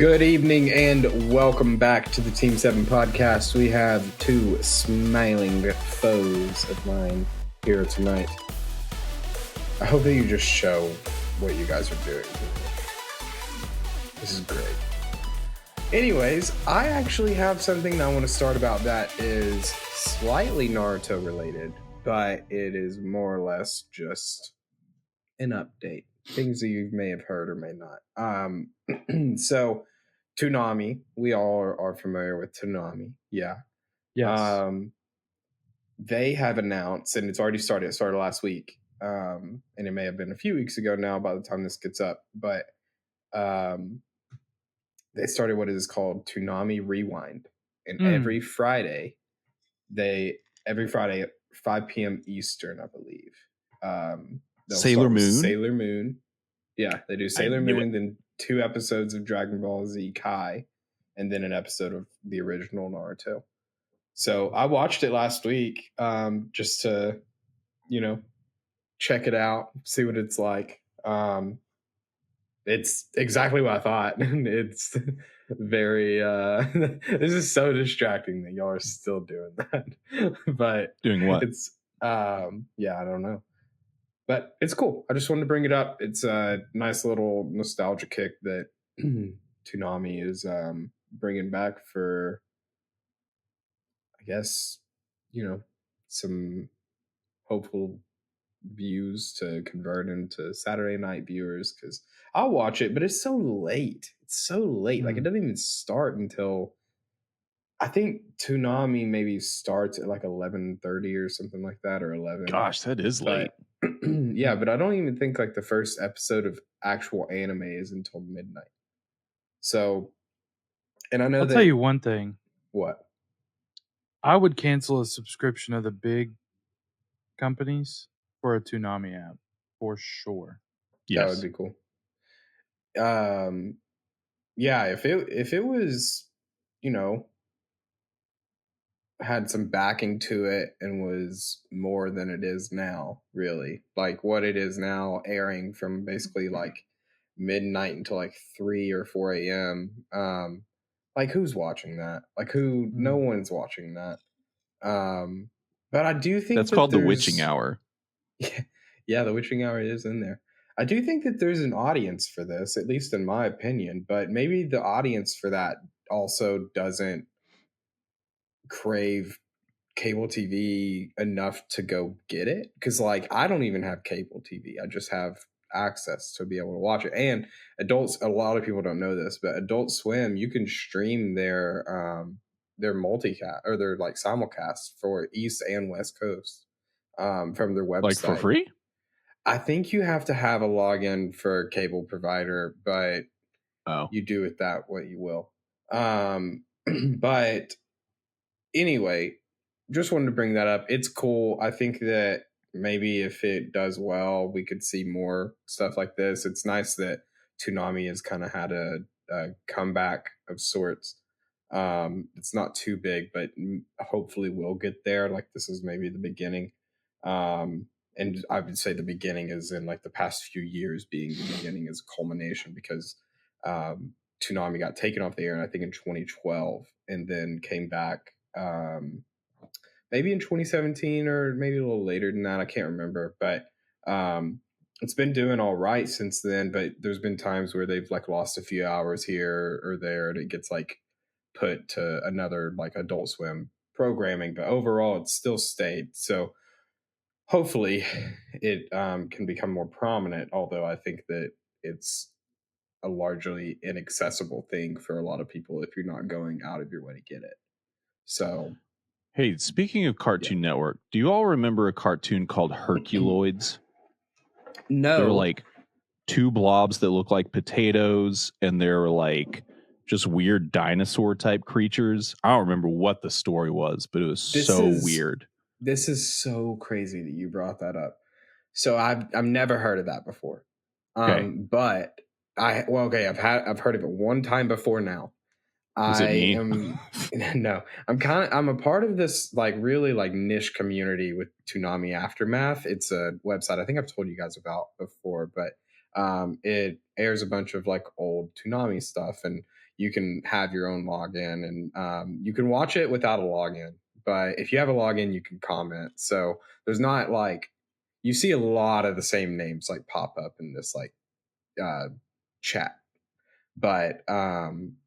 Good evening and welcome back to the Team 7 podcast. We have two smiling foes of mine here tonight. I hope that you just show what you guys are doing. This is great. Anyways, I actually have something that I want to start about that is slightly Naruto related, but it is more or less just an update. Things that you may have heard or may not. So, Toonami, we all are familiar with Toonami. Yeah. Yes. They have announced, and it's already started. It started last week. And it may have been a few weeks ago now by the time this gets up. But they started what is called Toonami Rewind. And every Friday at 5 p.m. Eastern, I believe. Sailor Moon? Sailor Moon. Yeah, they do Sailor Moon, then 2 episodes of Dragon Ball Z Kai, and then an episode of the original Naruto. So I watched it last week just to, check it out, see what it's like. It's exactly what I thought. It's very, this is so distracting that y'all are still doing that. But doing what? It's, I don't know. But it's cool. I just wanted to bring it up. It's a nice little nostalgia kick that Toonami is bringing back for, I guess, some hopeful views to convert into Saturday night viewers. Because I'll watch it, but it's so late. It's so late. Like, it doesn't even start until, I think Toonami maybe starts at like 11:30 or something like that, or 11. Gosh, that is late. Yeah, but I don't even think like the first episode of actual anime is until midnight. So, and I know I'll tell you one thing. What? I would cancel a subscription of the big companies for a Toonami app for sure. Yes. That would be cool. Yeah, if it was, had some backing to it and was more than it is now, really. Like what it is now, airing from basically like midnight until like 3 or 4 a.m. Like who's watching that? Like no one's watching that. But I do think that's called the witching hour. Yeah, the witching hour is in there. I do think that there's an audience for this, at least in my opinion, but maybe the audience for that also doesn't crave cable TV enough to go get it, because like I don't even have cable TV. I just have access to be able to watch it. And adults, a lot of people don't know this, but Adult Swim, you can stream their multicast or their like simulcast for East and West Coast from their website, like for free. I think you have to have a login for a cable provider, but you do with that what you will. But anyway, just wanted to bring that up. It's cool. I think that maybe if it does well, we could see more stuff like this. It's nice that Toonami has kind of had a comeback of sorts. It's not too big, but hopefully we'll get there. Like this is maybe the beginning. And I would say the beginning is in like the past few years being the beginning as a culmination, because Toonami got taken off the air, and I think in 2012, and then came back maybe in 2017 or maybe a little later than that. I can't remember, but it's been doing all right since then. But there's been times where they've like lost a few hours here or there, and it gets like put to another like Adult Swim programming. But overall, it's still stayed. So hopefully it can become more prominent, although I think that it's a largely inaccessible thing for a lot of people if you're not going out of your way to get it. So, hey, speaking of Cartoon Network, do you all remember a cartoon called Herculoids? No. They were like 2 blobs that look like potatoes, and they're like just weird dinosaur type creatures. I don't remember what the story was, but it was weird. This is so crazy that you brought that up. So I've never heard of that before. But I've heard of it one time before now. Is it me? No, I'm a part of this like really like niche community with Toonami Aftermath. It's a website I think I've told you guys about before, but it airs a bunch of like old Toonami stuff, and you can have your own login, and you can watch it without a login. But if you have a login, you can comment. So there's not like, you see a lot of the same names like pop up in this like chat. But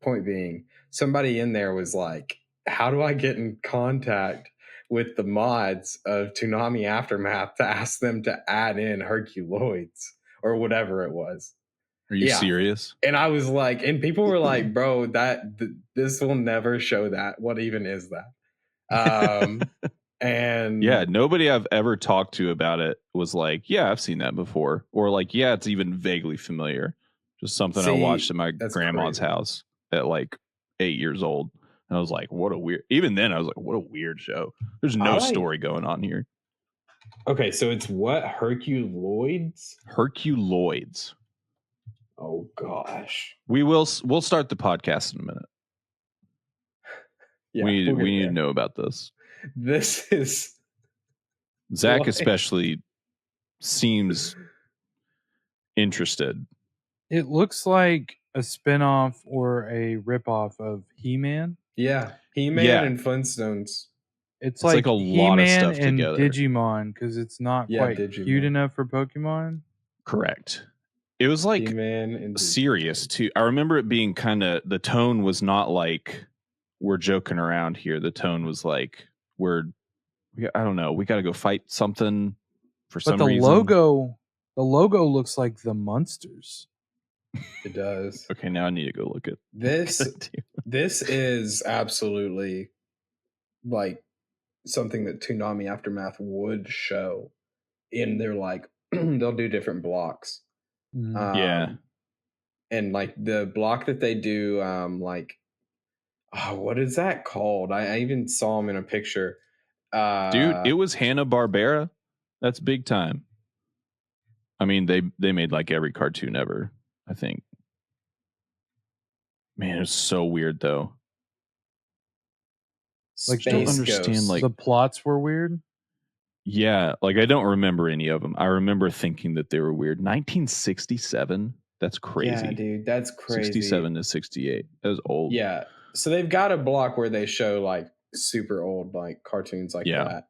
point being, somebody in there was like, how do I get in contact with the mods of Toonami Aftermath to ask them to add in Herculoids or whatever it was? Are you serious? And I was like, and people were like, bro, this will never show that. What even is that? And yeah, nobody I've ever talked to about it was like, yeah, I've seen that before. Or like, yeah, it's even vaguely familiar. Just something I watched at my grandma's house at like 8 years old. And I was like, what a weird, even then I was like, what a weird show. There's no story going on here. Okay, so it's what? Herculoids? Herculoids. Oh gosh. We'll start the podcast in a minute. Yeah, we need to know about this. This is Zach especially seems interested. It looks like a spinoff or a ripoff of He-Man. Yeah, He-Man and Flintstones. It's like a lot of stuff and together. Digimon, because it's not quite cute enough for Pokemon. Correct. It was like serious too. I remember it being kind of, the tone was not like we're joking around here. The tone was like I don't know, we got to go fight something for some reason. The logo looks like the Munsters. It does. Okay, now I need to go look at this. This is absolutely like something that Toonami Aftermath would show in their like they'll do different blocks. Yeah. And like the block that they do, like, oh, what is that called? I even saw him in a picture. Dude, it was Hanna-Barbera. That's big time. I mean, they made like every cartoon ever, I think. Man, it's so weird though. Like, I don't understand. Like, the plots were weird. Yeah, like I don't remember any of them. I remember thinking that they were weird. 1967. That's crazy. Yeah, dude, that's crazy. 67 to 68. That was old. Yeah. So they've got a block where they show like super old like cartoons like that.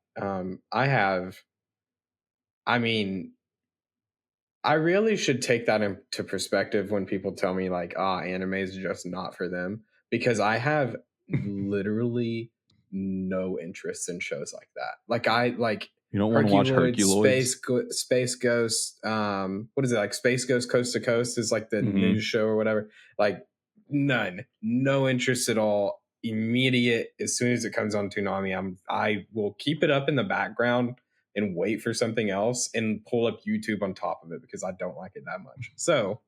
I really should take that into perspective when people tell me like, anime is just not for them, because I have literally no interest in shows like that. Like you don't want to watch Herculoids? Space Ghost, what is it, like Space Ghost Coast to Coast is like the news show or whatever. Like no interest at all. Immediate, as soon as it comes on Toonami, I will keep it up in the background and wait for something else and pull up YouTube on top of it because I don't like it that much. So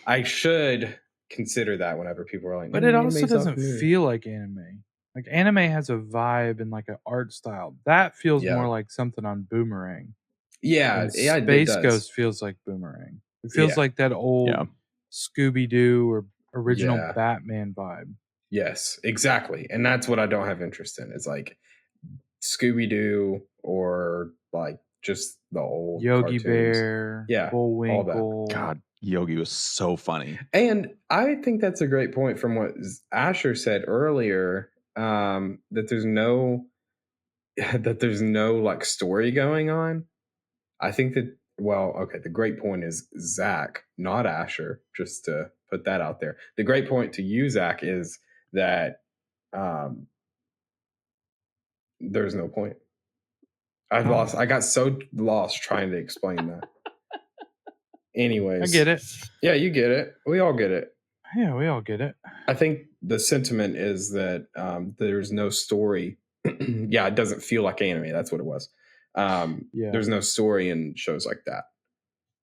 I should consider that whenever people are like, but it also doesn't feel like anime. Like anime has a vibe and like an art style that feels more like something on Boomerang. Yeah, Space Ghost feels like Boomerang. It feels like that old Scooby-Doo or original Batman vibe. Yes, exactly. And that's what I don't have interest in. It's like Scooby-Doo or like just the old Yogi cartoons. Bear, Bullwinkle. God, Yogi was so funny. And I think that's a great point from what Asher said earlier, that there's no like story going on. I think that, the great point is Zach, not Asher, just to put that out there. The great point to you, Zach, is that there's no point. I got so lost trying to explain that. Anyways. I get it. Yeah, you get it. We all get it. Yeah, we all get it. I think the sentiment is that there's no story. Yeah, it doesn't feel like anime. That's what it was. There's no story in shows like that.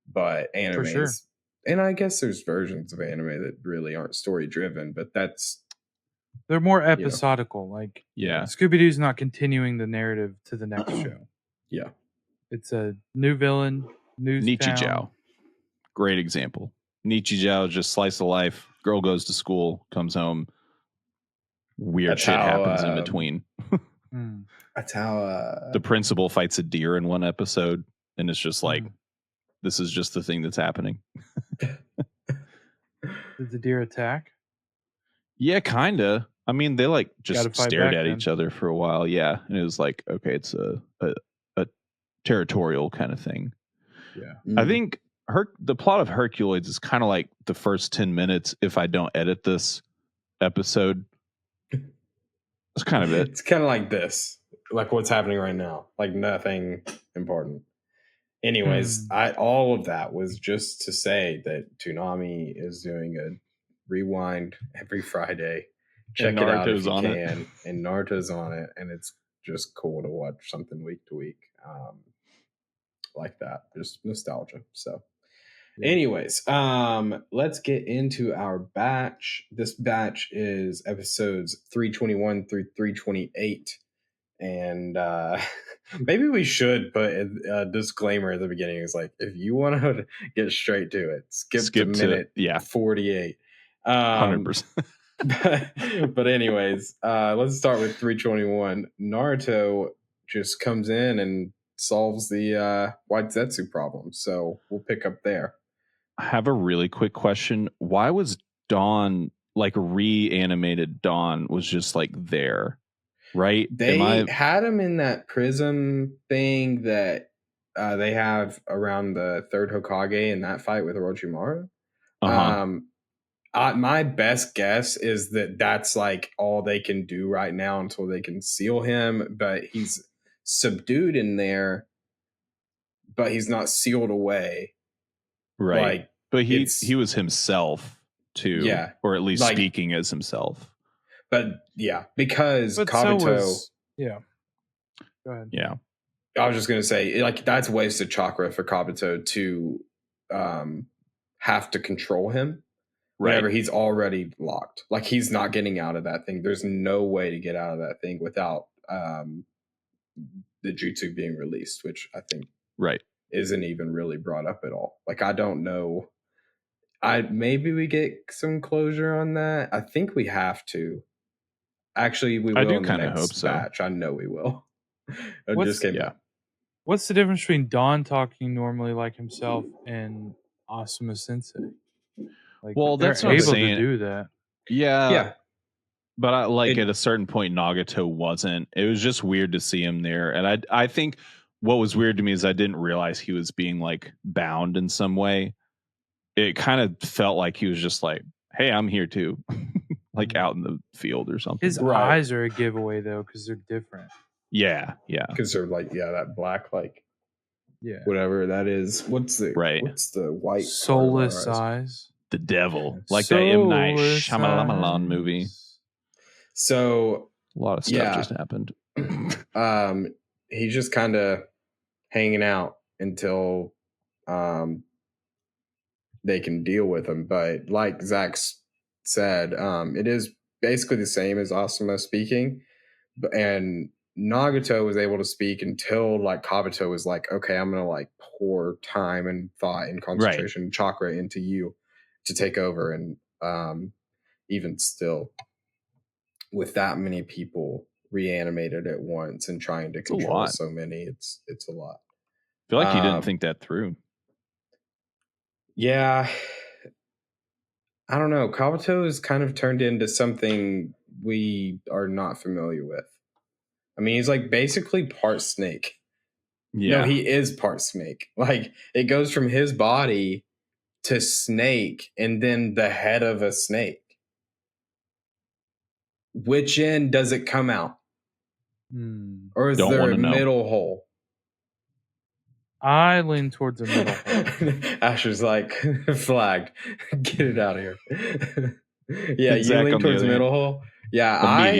But anime is, and I guess there's versions of anime that really aren't story driven, but they're more episodical. Like Scooby-Doo's not continuing the narrative to the next show. Yeah. It's a new villain, new Nichijou. Great example. Nichijou, just slice of life. Girl goes to school, comes home. Weird shit happens in between. That's how the principal fights a deer in one episode, and it's just like, this is just the thing that's happening. Did the deer attack? Yeah, kind of. I mean, they like just stared at then. each other for a while. Yeah, and it was like, okay, it's a territorial kind of thing. Yeah, I think the plot of Herculoids is kind of like the first 10 minutes. If I don't edit this episode, it's kind of it. It's kind of like this, like what's happening right now, like nothing important. Anyways, all of that was just to say that Toonami is doing a rewind every Friday. Check it out if you can. And Naruto's on it, and it's just cool to watch something week to week like that. Just nostalgia. So, anyways, let's get into our batch. This batch is episodes 321 through 328. And maybe we should put a disclaimer at the beginning. It's like, if you want to get straight to it, skip to minute 48. 100%. But anyways, let's start with 321. Naruto just comes in and solves the White Zetsu problem. So we'll pick up there. I have a really quick question. Why was Dawn, like reanimated Dawn, was just like there? Right? They had him in that prism thing that they have around the third Hokage in that fight with Orochimaru. My best guess is that that's like all they can do right now until they can seal him. But he's subdued in there, but he's not sealed away. Right. Like, but he was himself too. Yeah. Or at least speaking as himself. But yeah, because Kabuto. Yeah. Go ahead. Yeah. I was just going to say, like, that's wasted chakra for Kabuto to have to control him whenever he's already locked. Like, he's not getting out of that thing. There's no way to get out of that thing without the jutsu being released, which I think isn't even really brought up at all. Like, I don't know. Maybe we get some closure on that. I think we have to. Actually, we will. I do kind of hope so. Batch. I know we will. What's the difference between Dawn talking normally like himself and Asuma Sensei? Like, well, that's they're able to do that. Yeah. But at a certain point, Nagato wasn't. It was just weird to see him there. And I think what was weird to me is I didn't realize he was being like bound in some way. It kind of felt like he was just like, hey, I'm here too. Like out in the field or something. His eyes are a giveaway though, because they're different. Yeah. Because they're like, that black, like, whatever that is. What's the white soulless eyes? The devil, like that M. Night Shyamalan movie. So a lot of stuff just happened. He's just kind of hanging out until they can deal with him. But like Zach said, it is basically the same as Asuma speaking, and Nagato was able to speak until like Kabuto was like, okay, I'm gonna like pour time and thought and concentration and chakra into you to take over. And even still, with that many people reanimated at once and trying to control so many, it's a lot. I feel like he didn't think that through. Yeah. I don't know. Kabuto is kind of turned into something we are not familiar with. I mean, he's like basically part snake. Yeah. No, he is part snake. Like, it goes from his body to snake and then the head of a snake. Which end does it come out? Or is there a middle hole? I lean towards the middle hole. Asher's like, flagged. Get it out of here. Yeah, you lean towards the middle hole? Yeah, I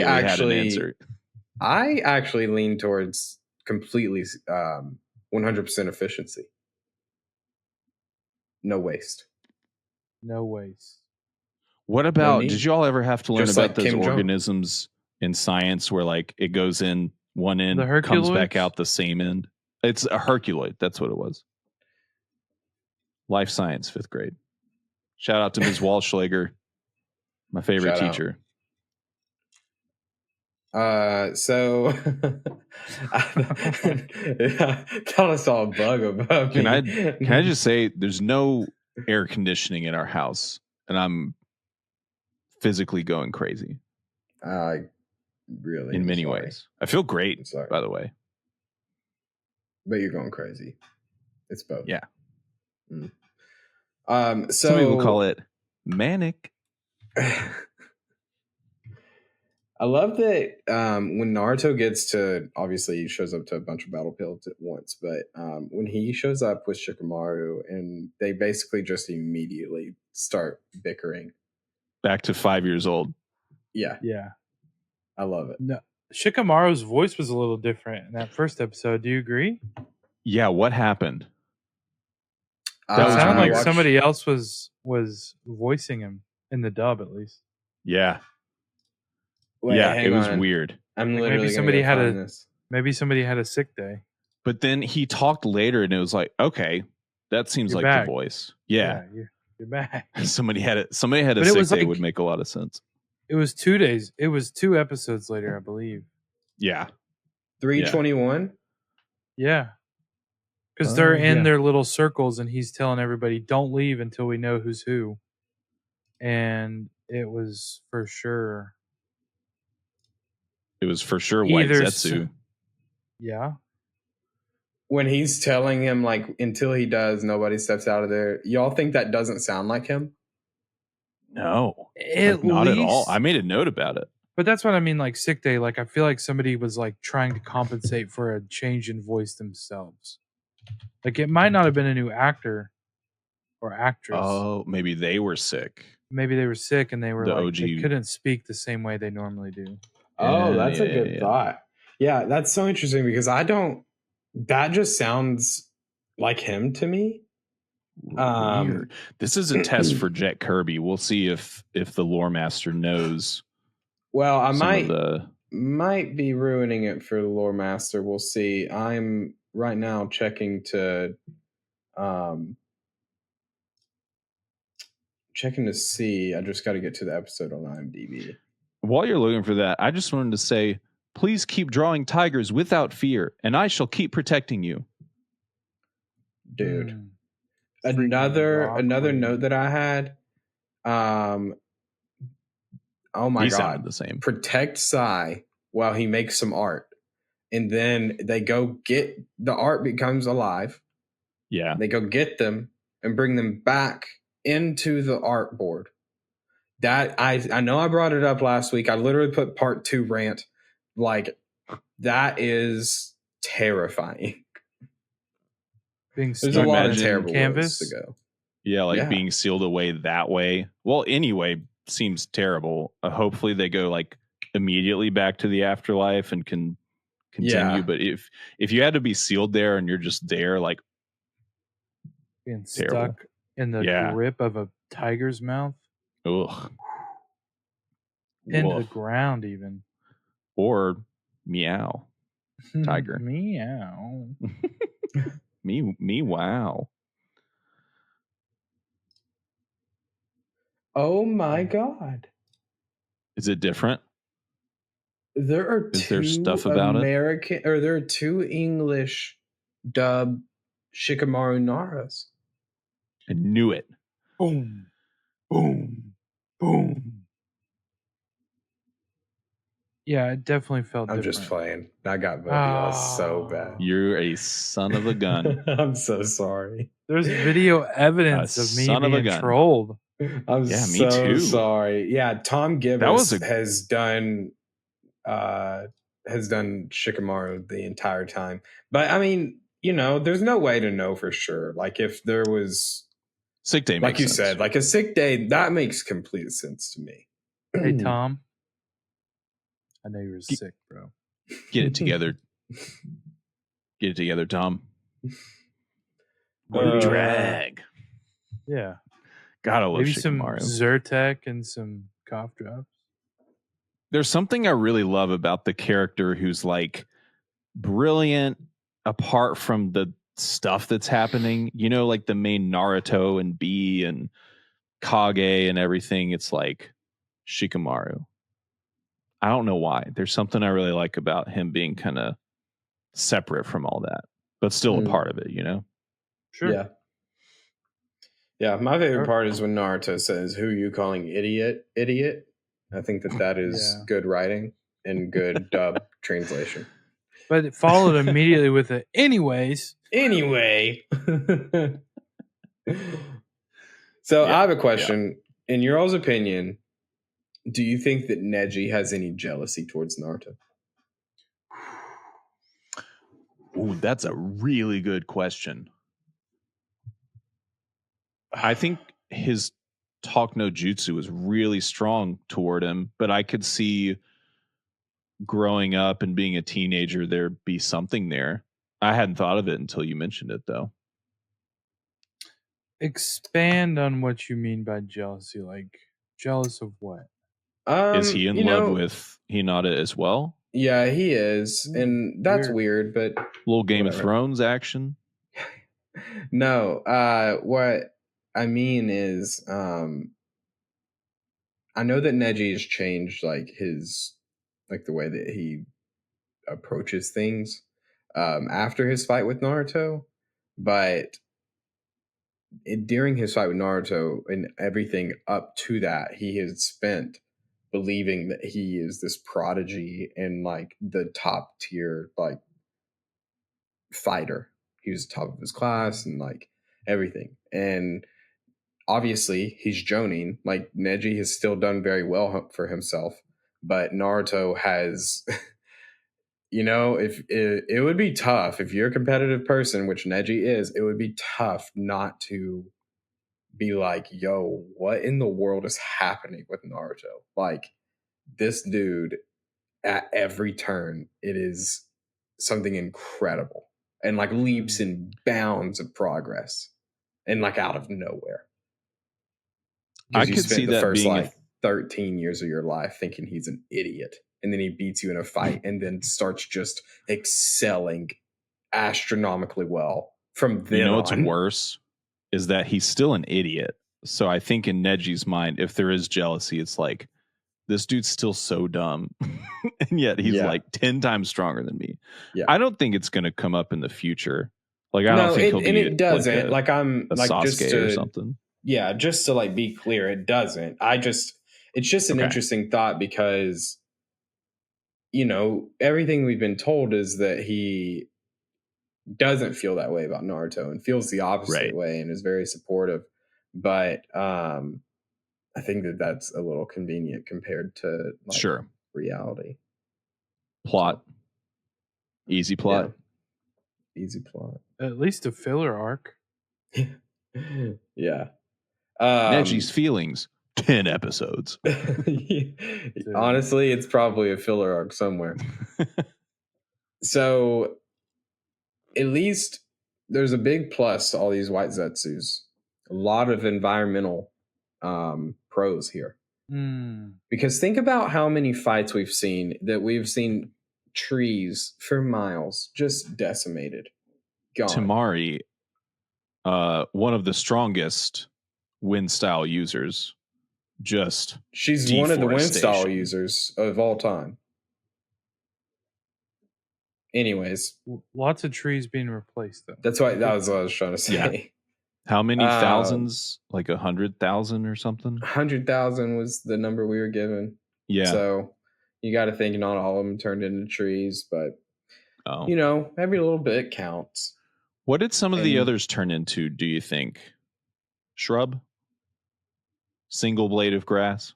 actually lean towards completely 100% efficiency. No waste. No waste. What about, did you all ever have to learn just about those organisms in science where like it goes in one end, comes back out the same end? It's a herculoid. That's what it was. Life science, 5th grade. Shout out to Ms. Walschlager, my favorite teacher. So I thought I saw a bug above me. Can I just say there's no air conditioning in our house, and I'm physically going crazy. Really, in many ways. I feel great, by the way. But you're going crazy. It's both. Yeah. So some people call it manic. I love that when Naruto gets to, obviously he shows up to a bunch of battlefields at once, but when he shows up with Shikamaru and they basically just immediately start bickering. Back to 5 years old. Yeah. Yeah. I love it. No, Shikamaru's voice was a little different in that first episode. Do you agree? Yeah, what happened? It sounded like somebody else was voicing him in the dub, at least. Yeah. Wait, yeah, it was on. weird. I'm literally maybe somebody had a sick day. But then he talked later, and it was like, okay, that seems You're like back. the voice. Yeah, you're back. Somebody had a sick day would make a lot of sense. It was 2 days. It was 2 episodes later, I believe. Yeah. 321? Yeah. Because they're in their little circles, and he's telling everybody, don't leave until we know who's who. And it was for sure. It was for sure White Zetsu. Yeah. When he's telling him, like, until he does, nobody steps out of there. Y'all think that doesn't sound like him? No. Not at all. I made a note about it. But that's what I mean, like sick day. Like, I feel like somebody was like trying to compensate for a change in voice themselves. Like, it might not have been a new actor or actress. Oh, maybe they were sick. Maybe they were sick and they were the like, OG. they couldn't speak the same way they normally do. Oh, that's a good thought. Yeah, that's so interesting because that just sounds like him to me. Weird. This is a test for Jack Kirby. We'll see if the lore master knows. Well, I might be ruining it for the lore master. We'll see. I'm right now checking to see. I just got to get to the episode on IMDb. While you're looking for that, I just wanted to say, please keep drawing tigers without fear, and I shall keep protecting you. Dude. Another note that I had. Oh my God. The same. Protect Sai while he makes some art. And then they go get the art becomes alive. Yeah. They go get them and bring them back into the art board. That I know I brought it up last week. I literally put part 2 rant. Like, that is terrifying. There's a lot of terrible canvas to go. Yeah, being sealed away that way. Well, anyway, seems terrible. Hopefully they go like immediately back to the afterlife and can continue. Yeah. But if you had to be sealed there and you're just there, like being stuck in the grip of a tiger's mouth. Ugh. Into the ground even. Or meow. Tiger. Meow. Me wow. Oh my God. Is it different? There are there stuff about American or there are 2 English dub Shikamaru Naras. I knew it. Boom. Boom. Boom. Yeah, it definitely felt different. Just playing. I got Bobby so bad. You're a son of a gun. I'm so sorry. There's video evidence of me being trolled. I'm me too. Sorry. Yeah, Tom Gibbs has done Shikamaru the entire time. But I mean, there's no way to know for sure. Like, if there was sick day, like you said, like a sick day, that makes complete sense to me. Hey, Tom. I know you were sick, bro. Get it together. Get it together, Tom. Drag. Yeah. Gotta love maybe Shikamaru. Some Zyrtec and some cough drops. There's something I really love about the character who's like brilliant apart from the stuff that's happening. Like the main Naruto and B and Kage and everything. It's like Shikamaru. I don't know why. There's something I really like about him being kind of separate from all that, but still a part of it, Sure. Yeah. Yeah, my favorite part is when Naruto says, "Who are you calling idiot? Idiot?" I think that is good writing and good dub translation. But it followed immediately with a anyways. Anyway. So I have a question. In your all's opinion, do you think that Neji has any jealousy towards Naruto? Ooh, that's a really good question. I think his talk no jutsu was really strong toward him, but I could see growing up and being a teenager there be something there. I hadn't thought of it until you mentioned it, though. Expand on what you mean by jealousy. Like, jealous of what? Is he in love with Hinata as well? Yeah, he is. And that's weird, but little Game of Thrones action. No, what I mean is I know that Neji has changed like the way that he approaches things after his fight with Naruto, but during his fight with Naruto and everything up to that, he has spent believing that he is this prodigy and like the top tier like fighter. He was top of his class and like everything. And obviously he's joning. Like Neji has still done very well for himself, but Naruto has if it would be tough if you're a competitive person, which Neji is, it would be tough not to be like, yo, what in the world is happening with Naruto? Like this dude at every turn, it is something incredible and like leaps and bounds of progress and like out of nowhere. I could see the that first being like 13 years of your life thinking he's an idiot, and then he beats you in a fight and then starts just excelling astronomically well from then on. What's worse is that he's still an idiot. So I think in Neji's mind, if there is jealousy, it's like, this dude's still so dumb. And yet he's like 10 times stronger than me. Yeah. I don't think it's going to come up in the future. Like, I don't think he'll be it doesn't. Like I'm like Sasuke just to, or something. Yeah, just to like be clear, it doesn't. It's just an interesting thought because, everything we've been told is that he doesn't feel that way about Naruto and feels the opposite way and is very supportive. But I think that's a little convenient compared to reality. Plot. Easy plot. Yeah. Easy plot. At least a filler arc. Yeah. Neji's feelings, 10 episodes. Honestly, it's probably a filler arc somewhere. So at least there's a big plus to all these white Zetsus. A lot of environmental pros here. Because think about how many fights we've seen trees for miles just decimated. Gone. Temari, one of the strongest wind style users, she's one of the wind style users of all time. Anyways, lots of trees being replaced though. That was what I was trying to say. Yeah. How many thousands? Like 100,000 or something? 100,000 was the number we were given. Yeah. So you got to think not all of them turned into trees, but every little bit counts. What did some of the others turn into, do you think? Shrub? Single blade of grass?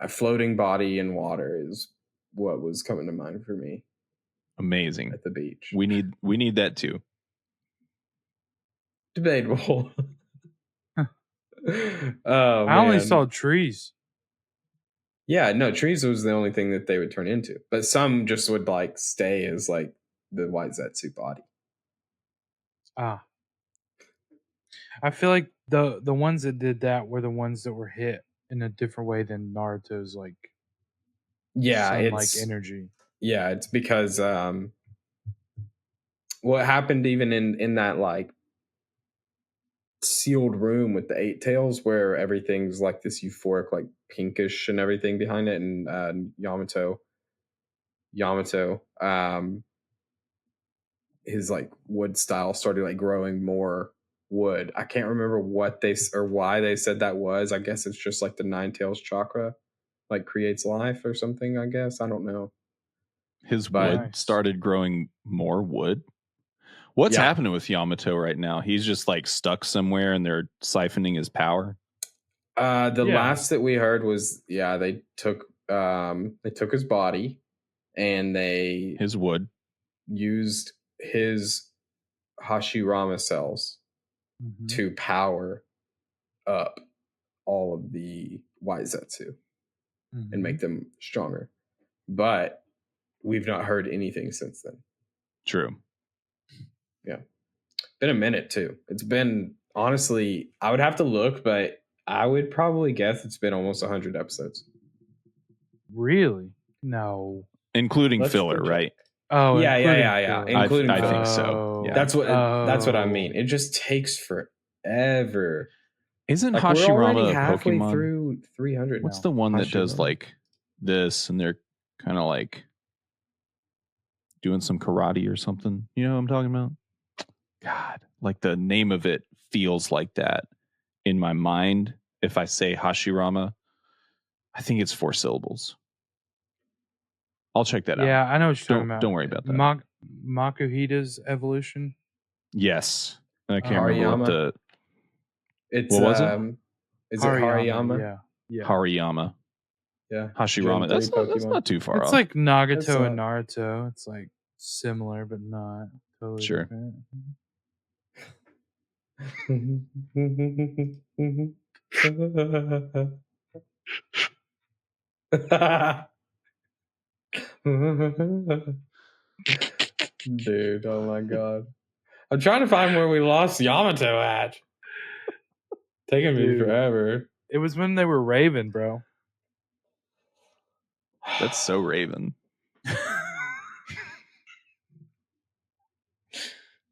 A floating body in water is what was coming to mind for me. Amazing. At the beach. We need that too. Debatable. I only saw trees. Yeah, no, trees was the only thing that they would turn into. But some just would like stay as like the white Zetsu body. I feel like the ones that did that were the ones that were hit in a different way than Naruto's like sunlight energy. Yeah, it's because what happened even in that like sealed room with the 8 tails where everything's like this euphoric like pinkish and everything behind it, and Yamato his like wood style started like growing more wood. I can't remember what why they said that was. I guess it's just like the 9 tails chakra. like creates life or something, I guess. I don't know. His wood started growing more wood. What's happening with Yamato right now? He's just like stuck somewhere and they're siphoning his power. The last that we heard was they took his body and his wood used his Hashirama cells to power up all of the Waizetsu and make them stronger. But we've not heard anything since then. True. Yeah. Been a minute too. It's been, honestly, I would have to look, but I would probably guess it's been almost 100 episodes. Really? No. Including filler, right? Oh, yeah. Including I think so. Yeah. That's what I mean. It just takes forever. Isn't like, Hashirama a Pokemon? Through 300 What's now. the one that Hashirama does like this and they're kind of like doing some karate or something? You know what I'm talking about? God, like the name of it feels like that in my mind. If I say Hashirama, I think it's 4 syllables. I'll check that out. Yeah, I know what you're talking about. Don't worry about that. Makuhita's evolution. Yes, I can't remember what the. What was it? Is Hariyama? it Hariyama? Yeah. Hariyama. Yeah. Hashirama. That's not too far off. It's like Nagato and Naruto. It's like similar, but not totally different. Dude, oh my god. I'm trying to find where we lost Yamato at. Taking me forever. It was when they were Raven, bro. That's so Raven.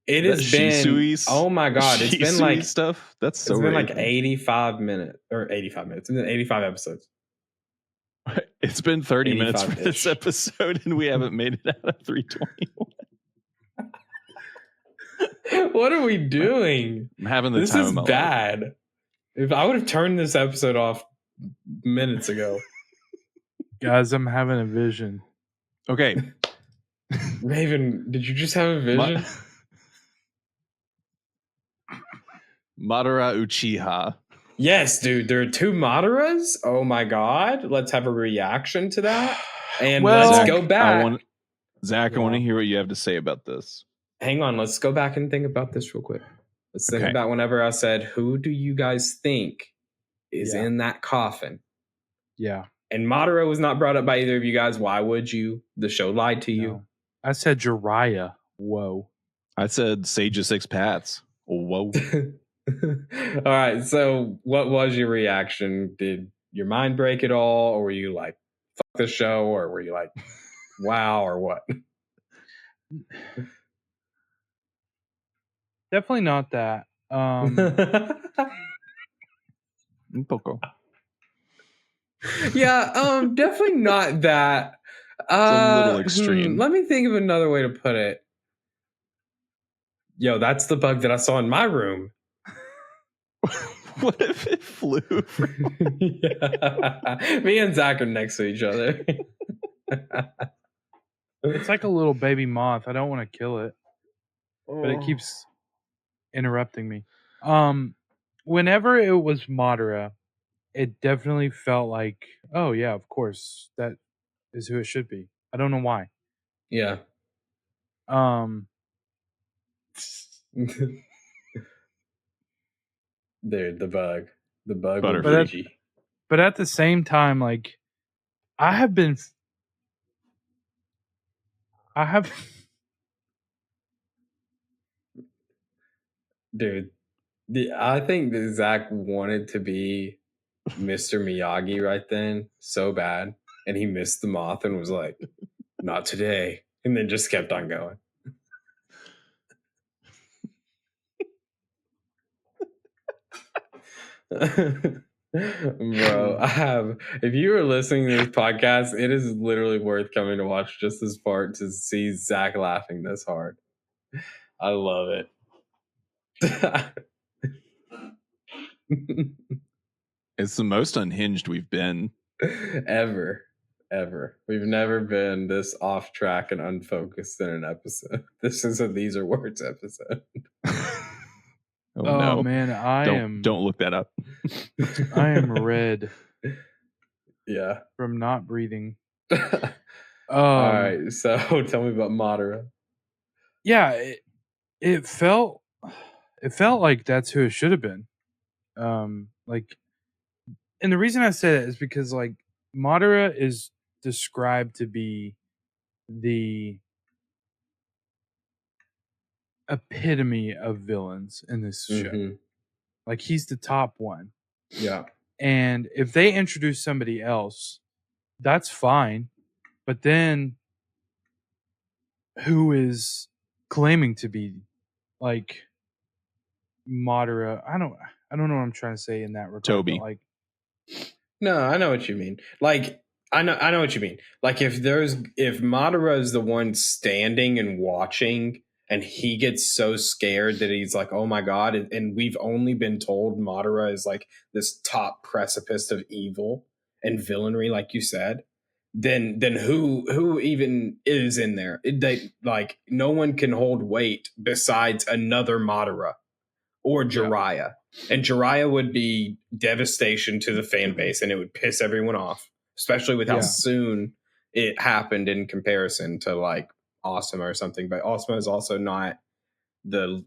It has been. Oh my god! It's been like stuff. That's so. It's been Raven. like 85 minutes or 85 minutes. It's been 85 episodes. It's been 30 minutes for this episode, and we haven't made it out of 321. What are we doing? I'm having the this time is of my bad. life. If I would have turned this episode off minutes ago. Guys, I'm having a vision. Okay. Raven, did you just have a vision? Madara Uchiha. Yes, dude. There are 2 Madaras. Oh my god. Let's have a reaction to that. And let's go back. Zach, I want to hear what you have to say about this. Hang on. Let's go back and think about this real quick. Let's think about whenever I said, who do you guys think is in that coffin? Yeah. And Madara was not brought up by either of you guys. Why would you? The show lied to you. I said Jiraiya. Whoa. I said Sage of 6 Paths. Whoa. All right. So what was your reaction? Did your mind break at all? Or were you like, fuck the show? Or were you like, wow, or what? Definitely not that. Un poco. Yeah, definitely not that. It's a little extreme. Let me think of another way to put it. Yo, that's the bug that I saw in my room. What if it flew? Yeah. Me and Zach are next to each other. It's like a little baby moth. I don't want to kill it, but it keeps interrupting me. Whenever it was Madara, it definitely felt like, oh yeah, of course, that is who it should be. I don't know why. Yeah. Dude, the bug but at the same time, like I have dude, I think that Zach wanted to be Mr. Miyagi right then so bad, and he missed the moth and was like, not today, and then just kept on going. Bro, if you are listening to this podcast, it is literally worth coming to watch just this part to see Zach laughing this hard. I love it. It's the most unhinged we've been Ever. We've never been this off track and unfocused in an episode. This is a These Are Words episode. Oh no, man, don't look that up. I am red. Yeah. From not breathing. All right, so tell me about Madara. Yeah, it felt like that's who it should have been. Like, and the reason I say that is because like Madara is described to be the epitome of villains in this show. Like he's the top one. Yeah. And if they introduce somebody else, that's fine. But then who is claiming to be like Madara? I don't know what I'm trying to say in that regard. Toby. Like, no, I know what you mean. Like, I know what you mean. Like, if Madara is the one standing and watching, and he gets so scared that he's like, "Oh my god!" and we've only been told Madara is like this top precipice of evil and villainy, like you said. Then who even is in there? Like, no one can hold weight besides another Madara or Jiraiya. Yeah. And Jiraiya would be devastation to the fan base, and it would piss everyone off, especially with how soon it happened in comparison to like Asuma or something. But Asuma is also not the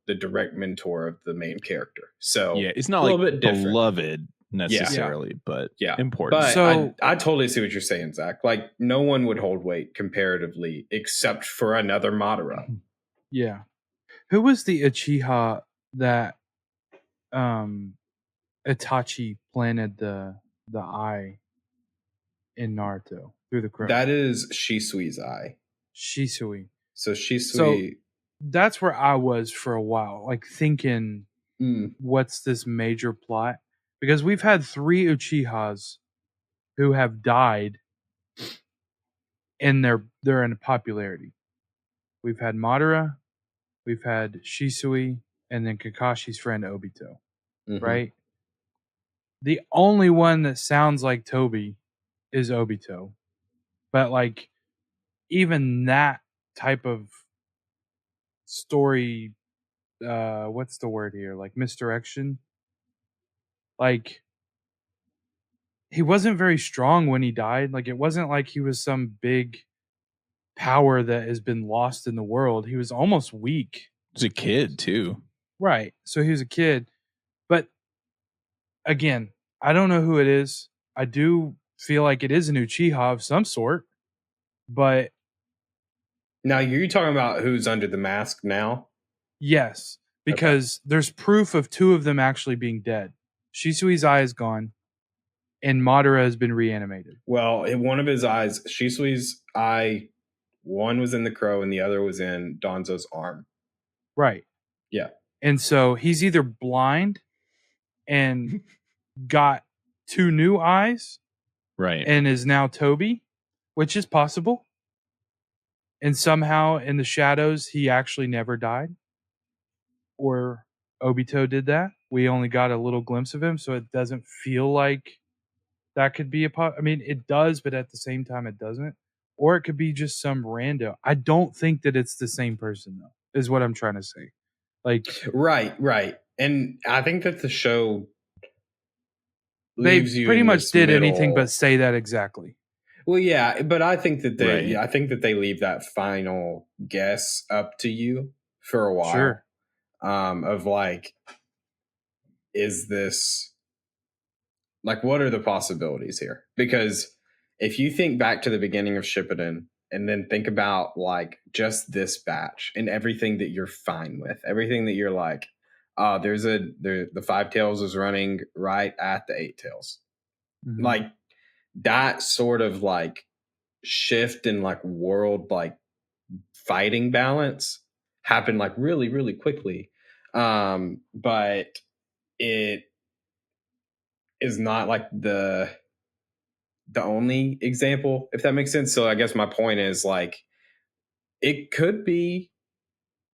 direct mentor of the main character. So yeah, it's not like bit beloved necessarily, but important. But so I totally see what you're saying, Zach. Like, no one would hold weight comparatively except for another Madara. Yeah. Who was the Uchiha that Itachi planted the eye in Naruto through the crown? That is Shisui's eye. Shisui. So Shisui. So that's where I was for a while, like thinking, what's this major plot? Because we've had 3 Uchihas who have died, and they're in popularity. We've had Madara, we've had Shisui, and then Kakashi's friend Obito. Right? The only one that sounds like Toby is Obito. But like even that type of story, what's the word here? Like misdirection. Like he wasn't very strong when he died. Like it wasn't like he was some big power that has been lost in the world. He was almost weak. He was a kid too. Right. So he was a kid. But again, I don't know who it is. I do feel like it is an Uchiha of some sort. But now you're talking about who's under the mask now? Yes, because there's proof of 2 of them actually being dead. Shisui's eye is gone, and Madara has been reanimated. Well, one of his eyes, Shisui's eye, one was in the crow and the other was in Danzo's arm. Right. Yeah. And so he's either blind and got 2 new eyes, right, and is now Toby, which is possible. And somehow in the shadows, he actually never died. Or Obito did that. We only got a little glimpse of him, so it doesn't feel like that could be I mean, it does, but at the same time, it doesn't. Or it could be just some rando. I don't think that it's the same person, though, is what I'm trying to say. Like, right. And I think that the show they pretty much did anything but say that exactly. Well, yeah, but I think that they leave that final guess up to you for a while. Sure. Of like, is this like, what are the possibilities here? Because if you think back to the beginning of Shippuden and then think about like just this batch and everything that you're fine with, everything that you're like, the 5 tails is running right at the 8 tails. Mm-hmm. Like that sort of like shift in like world like fighting balance happened like really, really quickly. But it is not like the only example, if that makes sense. So I guess my point is like, it could be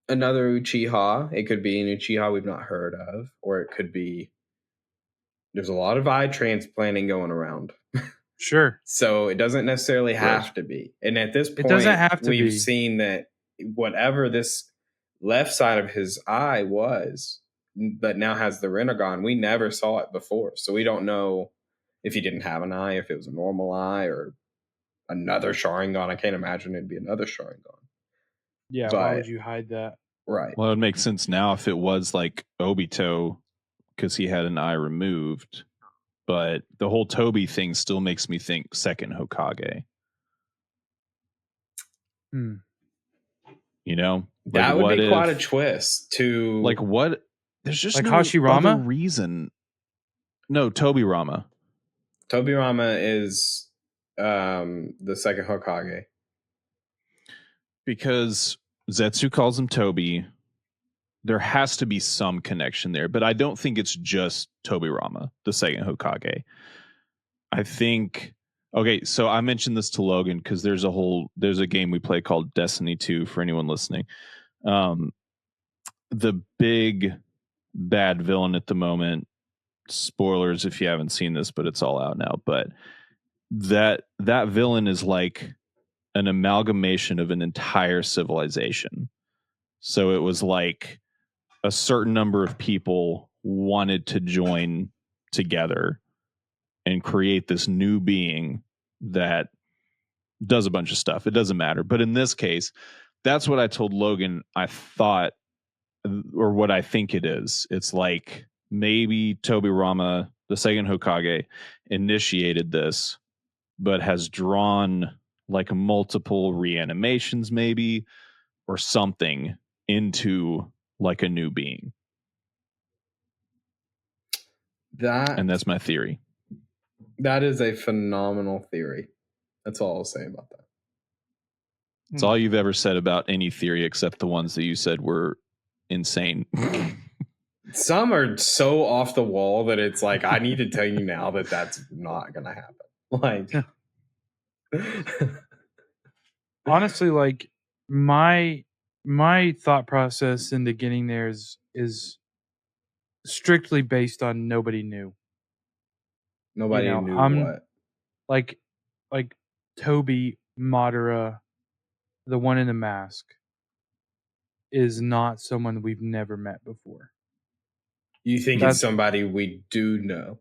another Uchiha. It could be an Uchiha we've not heard of, or it could be there's a lot of eye transplanting going around. Sure. So it doesn't necessarily have to be. And at this point, it doesn't have to we've be. seen that whatever this left side of his eye was, that now has the Rinnegan, we never saw it before. So we don't know if he didn't have an eye, if it was a normal eye, or another Sharingan. I can't imagine it'd be another Sharingan. Yeah, why would you hide that? Right. Well, it would make sense now if it was like Obito, because he had an eye removed. But the whole Toby thing still makes me think second Hokage. Hmm. You know, that would be quite a twist. To like what? There's just like no Hashirama other reason. No, Tobirama. Tobirama is the second Hokage, because Zetsu calls him Toby. There has to be some connection there, but I don't think it's just Tobirama, the second Hokage. I think, okay, so I mentioned this to Logan because there's a game we play called Destiny 2 for anyone listening. The big bad villain at the moment, spoilers if you haven't seen this, but it's all out now, but that villain is like an amalgamation of an entire civilization. So it was like a certain number of people wanted to join together and create this new being that does a bunch of stuff. It doesn't matter. But in this case, that's what I told Logan I thought, or what I think it is. It's like maybe Tobirama, the second Hokage, initiated this, but has drawn like multiple reanimations maybe, or something into like a new being. And that's my theory. That is a phenomenal theory. That's all I'll say about that. It's all you've ever said about any theory except the ones that you said were insane. Some are so off the wall that it's like, I need to tell you now that that's not going to happen. Like, honestly, like my thought process in the getting there is strictly based on nobody knew. Nobody knew what? Like Toby, Madara, the one in the mask, is not someone we've never met before. You think it's somebody we do know?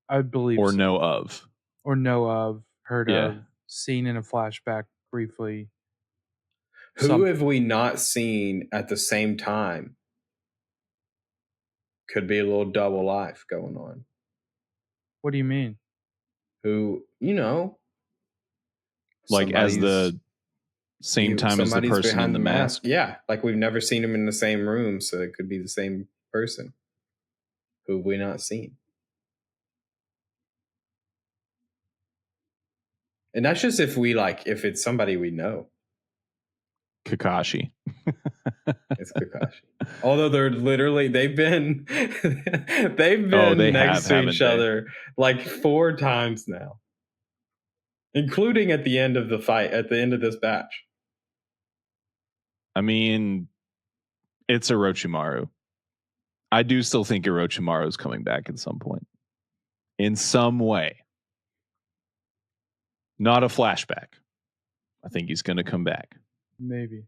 I believe or so. know of. Or know of, heard of, seen in a flashback briefly. Who have we not seen at the same time? Could be a little double life going on. What do you mean? Who, you know, like as the same time as the person in the mask? Yeah, like we've never seen him in the same room, so it could be the same person. Who have we not seen? And that's just if it's somebody we know. Kakashi. It's Kakashi. Although they've been next to each other like 4 times now. Including at the end of the fight, at the end of this batch. I mean, it's Orochimaru. I do still think Orochimaru is coming back at some point. In some way. Not a flashback. I think he's going to come back. Maybe.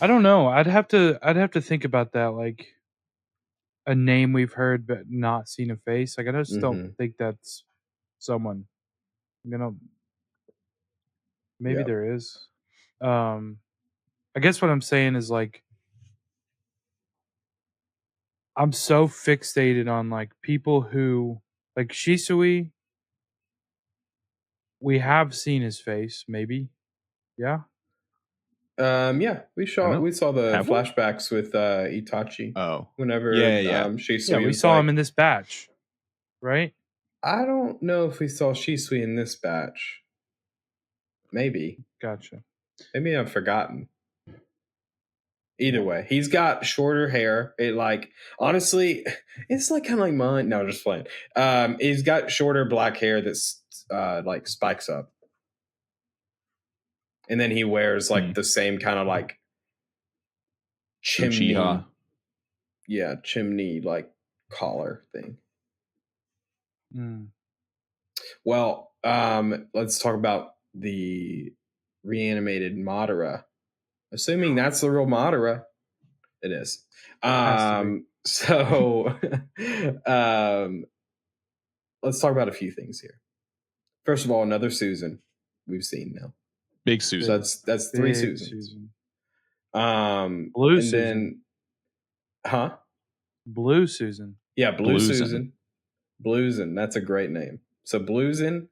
I don't know. I'd have to think about that, like a name we've heard but not seen a face. Like I just don't think that's someone. Maybe there is. I guess what I'm saying is like I'm so fixated on like people who like Shisui. We have seen his face, maybe. Yeah. Yeah, we saw the flashbacks with Itachi. Oh, whenever Shisui we saw him in this batch, right? I don't know if we saw Shisui in this batch. Maybe. Gotcha. Maybe I've forgotten. Either way, he's got shorter hair. It like honestly, it's like kind of like mine. No, just playing. He's got shorter black hair that's like spikes up. And then he wears like the same kind of like chimney. Uchiha. Yeah, chimney like collar thing. Mm. Well, let's talk about the reanimated Madara. Assuming that's the real Madara, it is. So, let's talk about a few things here. First of all, another Susan we've seen now. Big Susan. So that's 3 Susans. Susan. Blue Susan. Then, huh? Blue Susan. Yeah, Blue Susan. Bluesin. That's a great name. So Bluesin.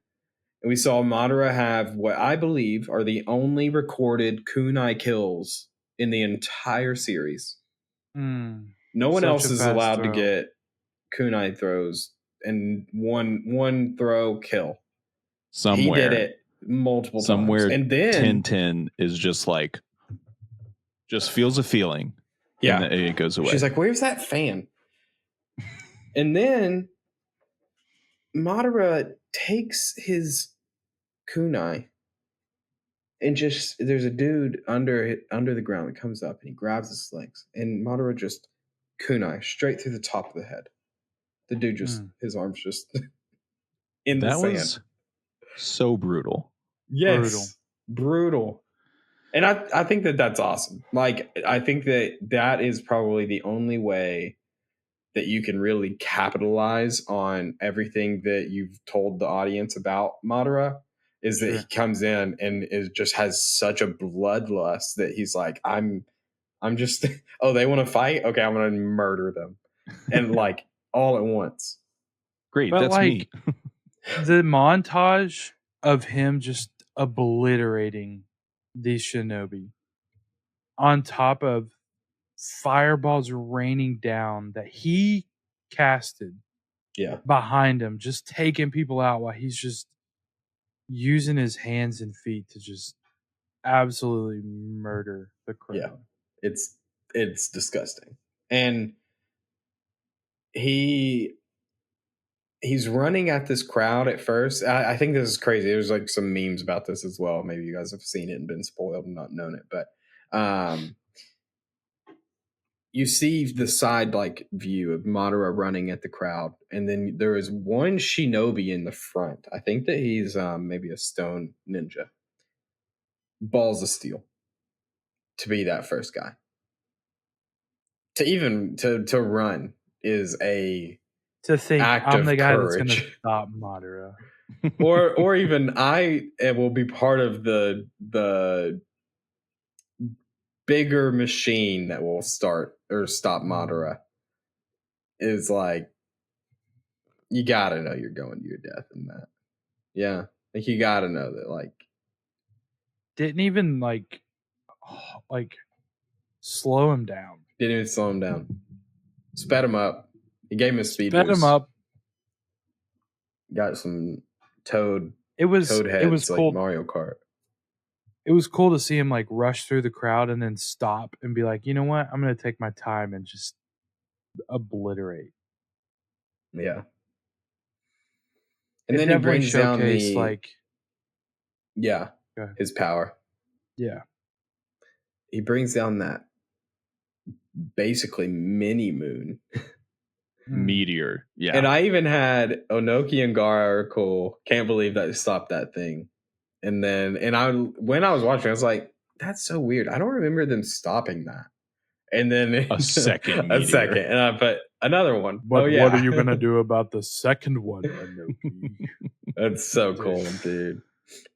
And we saw Madara have what I believe are the only recorded kunai kills in the entire series. No one else is allowed to get kunai throws and one throw kill. Somewhere. He did it multiple times. And then 10 is just feels a feeling. Yeah. And it goes away. She's like, where's that fan? And then Madara takes his kunai and just there's a dude under the ground that comes up and he grabs his legs and Madara just kunai straight through the top of the head. The dude just his arms just in the sand. That was so brutal. Yes, brutal. And I think that's awesome. Like I think that is probably the only way that you can really capitalize on everything that you've told the audience about Madara is that he comes in and just has such a bloodlust that he's like, I'm just, oh, they want to fight? Okay, I'm going to murder them. And like all at once. Great, but that's me. The montage of him just obliterating these shinobi on top of fireballs raining down that he casted behind him, just taking people out while he's just using his hands and feet to just absolutely murder the crowd. Yeah, it's disgusting. And he's running at this crowd at first. I think this is crazy. There's like some memes about this as well. Maybe you guys have seen it and been spoiled and not known it, but you see the side like view of Madara running at the crowd, and then there is one shinobi in the front. I think that he's maybe a stone ninja. Balls of steel to be that first guy. To run is a to think act I'm of the guy courage. that's going to stop Madara. or even I will be part of the bigger machine that will start or stop Madara. Is like you gotta know you're going to your death in that. Yeah, like you gotta know that. Like didn't even like slow him down. Didn't even slow him down. Sped him up. He gave him a speed boost. Sped him up. Got some toad. It was like cool. Mario Kart. It was cool to see him like rush through the crowd and then stop and be like, you know what? I'm going to take my time and just obliterate. Yeah. And then he brings down his power. Yeah. He brings down that basically mini moon. Meteor. Yeah. And I even had Onoki and Gaara are cool. Can't believe that they stopped that thing. And then, when I was watching, I was like, that's so weird. I don't remember them stopping that. And then a second. And I put another one. But what are you going to do about the second one, Onoki? That's so cool, dude.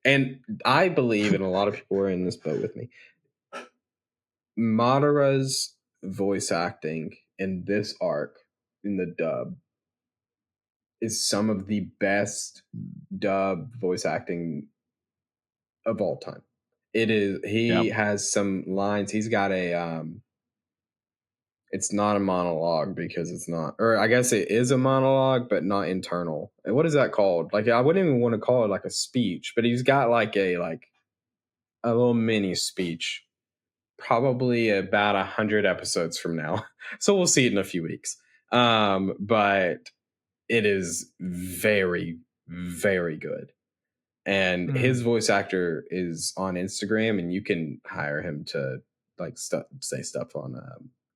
And I believe, and a lot of people are in this boat with me, Madara's voice acting in this arc, in the dub, is some of the best dub voice acting of all time. It is. He has some lines. He's got a it's not a monologue because it's not, or I guess it is a monologue, but not internal. And what is that called? Like I wouldn't even want to call it like a speech, but he's got like a little mini speech, probably about 100 episodes from now. So we'll see it in a few weeks. But it is very, very good. And his voice actor is on Instagram, and you can hire him to like say stuff on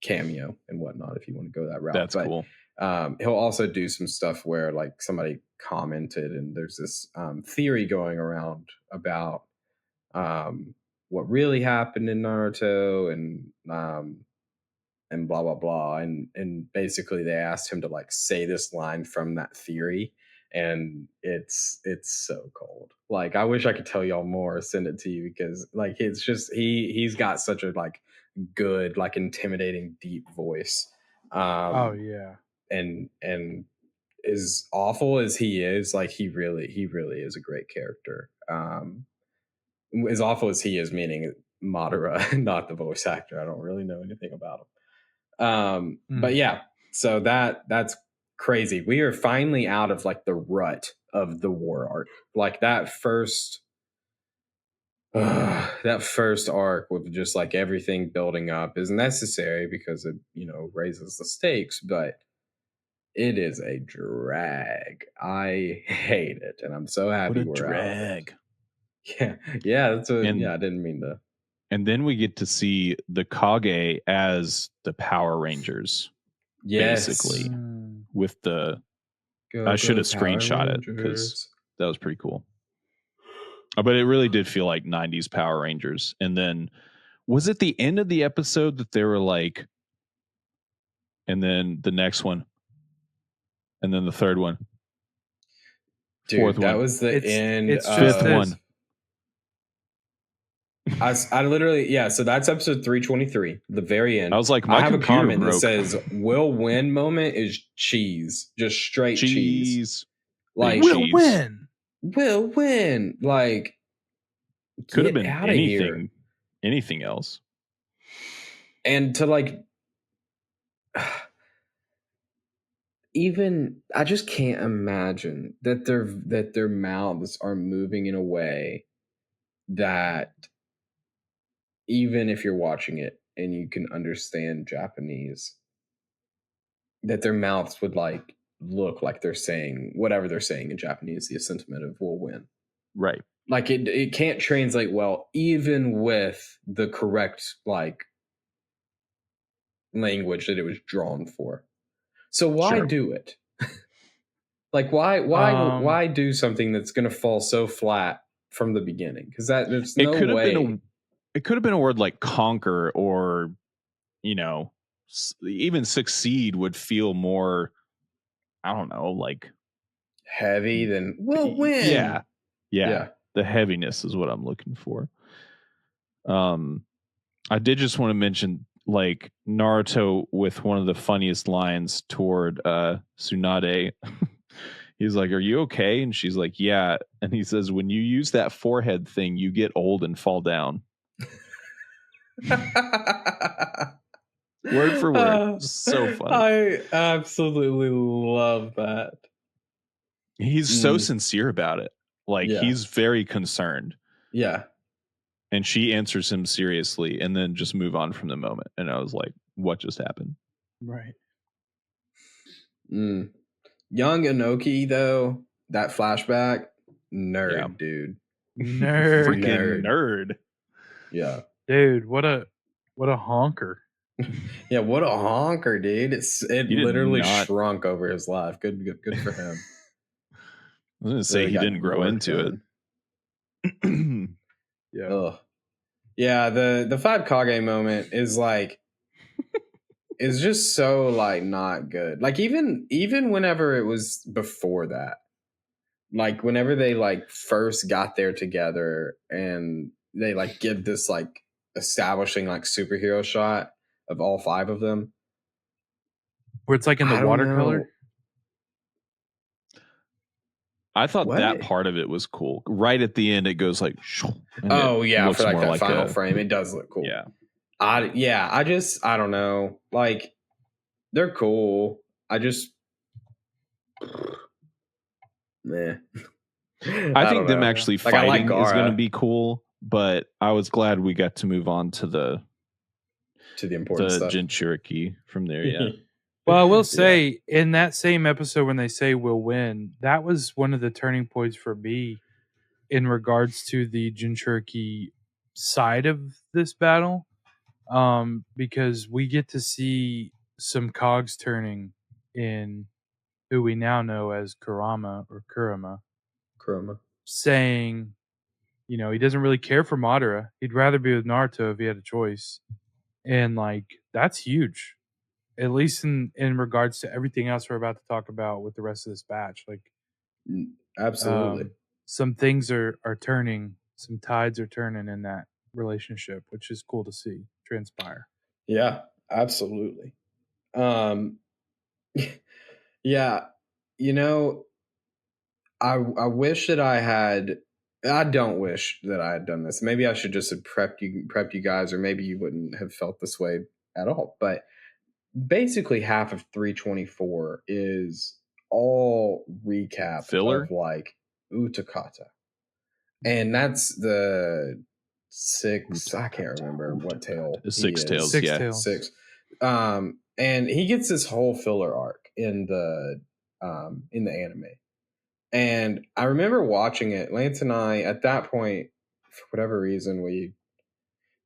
cameo and whatnot if you want to go that route. That's cool. He'll also do some stuff where like somebody commented and there's this theory going around about what really happened in Naruto and blah blah blah, and basically they asked him to like say this line from that theory, and it's so cold. Like I wish I could tell y'all more, send it to you, because like it's just he's got such a like good, like intimidating deep voice. Oh yeah. And as awful as he is, like he really is a great character. As awful as he is, meaning Madara, not the voice actor. I don't really know anything about him. But yeah, so that's crazy. We are finally out of like the rut of the war arc. Like that first arc with just like everything building up is necessary because it, you know, raises the stakes, but it is a drag. I hate it, and I'm so happy we're drag. Yeah, that's what. I didn't mean to. And then we get to see the Kage as the Power Rangers, basically, with the. I should have screenshot it because that was pretty cool. But it really did feel like 90s Power Rangers. And then, was it the end of the episode that they were like, and then the next one, and then the third one, dude, fourth one. That was the end. It's fifth one. I literally, so that's episode 323, the very end. I was like, I have a comment that says, "Will win" moment is cheese, just straight cheese. Like will win. Like could have been anything else. And to like, even I just can't imagine that their mouths are moving in a way that, even if you're watching it and you can understand Japanese, that their mouths would like look like they're saying whatever they're saying in Japanese, the sentiment of "will win." Right. Like it can't translate well, even with the correct like language that it was drawn for. So why do it? Like why do something that's going to fall so flat from the beginning? Because there's no way. It could have been a word like conquer, or, you know, even succeed would feel more, I don't know, like heavy than will win. Yeah. The heaviness is what I'm looking for. I did just want to mention like Naruto with one of the funniest lines toward Tsunade. He's like, "Are you okay?" And she's like, "Yeah." And he says, "When you use that forehead thing, you get old and fall down." Word for word. So funny. I absolutely love that. He's so sincere about it. Like he's very concerned. Yeah. And she answers him seriously and then just move on from the moment. And I was like, what just happened? Right. Young Inoki, though, that flashback, nerd, dude. Nerd. Freaking nerd. Yeah. Dude, what a honker. Yeah, what a honker, dude. It literally shrunk over his life. Good for him. I was going to say he didn't grow into it. Yeah. Ugh. Yeah, the Five Kage moment is like is just so like not good. Like even whenever it was before that. Like whenever they like first got there together and they like give this like establishing like superhero shot of all five of them. Where it's like in the watercolor. I thought that part of it was cool. Right at the end, it goes like, oh yeah, for like that final frame, it does look cool. Yeah, I don't know. Like they're cool. I just, meh. I think them actually fighting is going to be cool, but I was glad we got to move on to the important stuff. Jinchuriki from there. Yeah. Well, I will say in that same episode when they say we'll win, that was one of the turning points for me in regards to the Jinchuriki side of this battle. because we get to see some cogs turning in who we now know as Kurama, saying, you know, he doesn't really care for Madara. He'd rather be with Naruto if he had a choice. And like, that's huge. At least in regards to everything else we're about to talk about with the rest of this batch. Like, absolutely. Some things are turning, some tides are turning in that relationship, which is cool to see transpire. Yeah, absolutely. Yeah, you know, I wish that I don't wish that I had done this. Maybe I should just have prepped you guys, or maybe you wouldn't have felt this way at all. But basically half of 324 is all recap filler of like Utakata. And that's the six. I can't remember what tail. Six tails. Six yeah. tails. Six. And he gets this whole filler arc in the anime. And I remember watching it. Lance and I, at that point, for whatever reason, we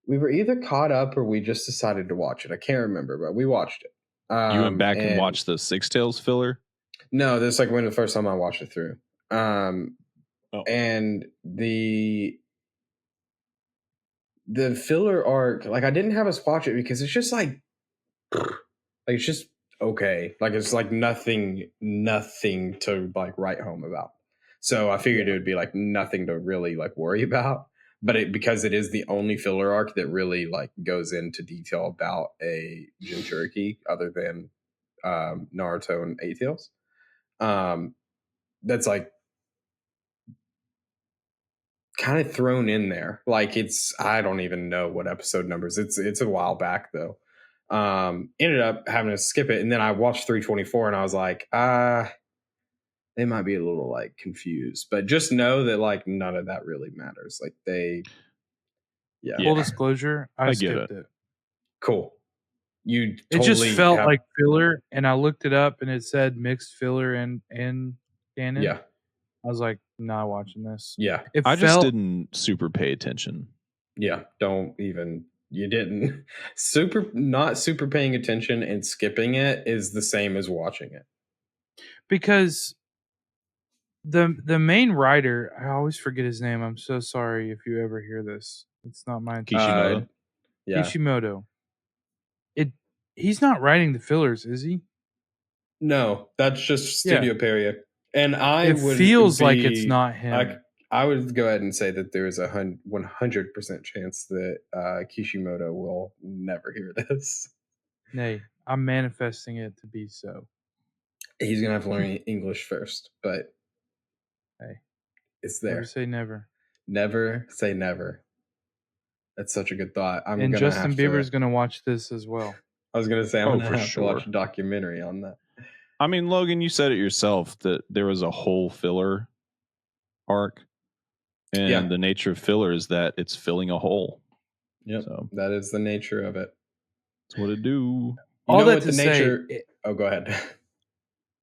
were either caught up or we just decided to watch it. I can't remember, but we watched it. You went back and watched the Six Tails filler? No, this is like when the first time I watched it through. And the filler arc, like I didn't have us watch it because it's just like it's just okay. Like it's like nothing to like write home about. So I figured it would be like nothing to really like worry about. But because it is the only filler arc that really like goes into detail about a Jinchuriki other than Naruto and Eight Tails, that's like kind of thrown in there. Like I don't even know what episode numbers. It's a while back though. Ended up having to skip it, and then I watched 324 and I was like, they might be a little like confused, but just know that like none of that really matters. Like full disclosure, I skipped it. Cool. You totally it just felt like filler, and I looked it up and it said mixed filler and canon. Yeah. I was like, not watching this. Yeah. Just didn't super pay attention. Yeah. You didn't. Not super paying attention and skipping it is the same as watching it. Because the main writer, I always forget his name. I'm so sorry if you ever hear this. It's not my Kishimoto. Yeah. Kishimoto. He's not writing the fillers, is he? No, that's just Studio Period. And it feels like it's not him. I would go ahead and say that there is a 100% chance that Kishimoto will never hear this. Nay, I'm manifesting it to be so. He's gonna have to learn English first, but hey, it's there. Never say never. Never say never. That's such a good thought. And Justin Bieber's gonna watch this as well. I was gonna say I'm gonna have to watch a documentary on that. I mean, Logan, you said it yourself that there was a whole filler arc, and the nature of filler is that it's filling a hole. Yep, so that is the nature of it. That's what it do. All that to say. Oh, go ahead.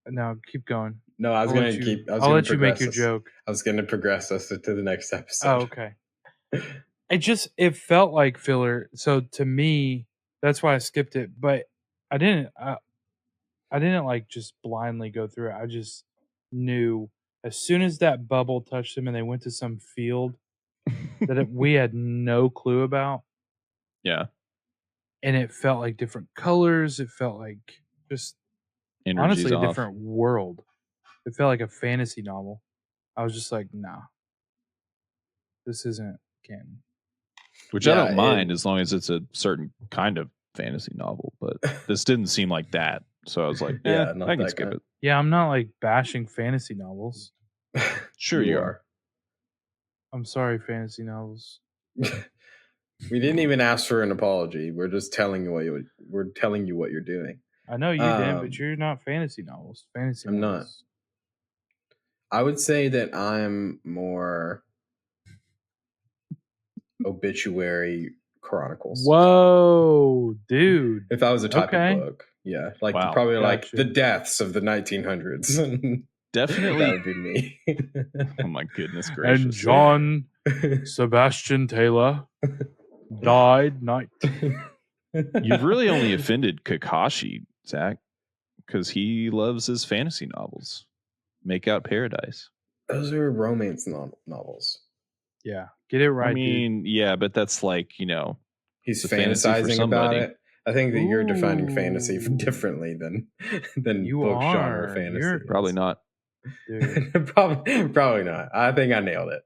No, keep going. No, I was going to keep. I'll let you make your joke. I was going to progress us to the next episode. Oh, okay. It felt like filler. So to me, that's why I skipped it. But I didn't like just blindly go through it. I just knew as soon as that bubble touched them and they went to some field that we had no clue about. Yeah. And it felt like different colors. It felt like just Energy's honestly off. A different world. It felt like a fantasy novel. I was just like, nah, this isn't canon. Which I don't mind as long as it's a certain kind of fantasy novel, but this didn't seem like that. So I was like, I can skip it. Yeah, I'm not like bashing fantasy novels. Sure you are. I'm sorry, fantasy novels. We didn't even ask for an apology. We're just telling you what you're doing. I know you did, but you're not fantasy novels. I'm not. I would say that I'm more obituary chronicles. Whoa, dude. If I was a type of book. Yeah. Like probably like the deaths of the 1900s. Definitely. That would be me. Oh my goodness gracious. And John Sebastian Taylor died night. You've really only offended Kakashi, Zach, because he loves his fantasy novels. Make Out Paradise. Those are romance novels. Yeah, get it right. I mean, yeah, but that's like, he's fantasizing about it. I think that you're defining fantasy Ooh. differently than You book are. genre fantasy. You're probably not. Dude. Probably not. I think I nailed it.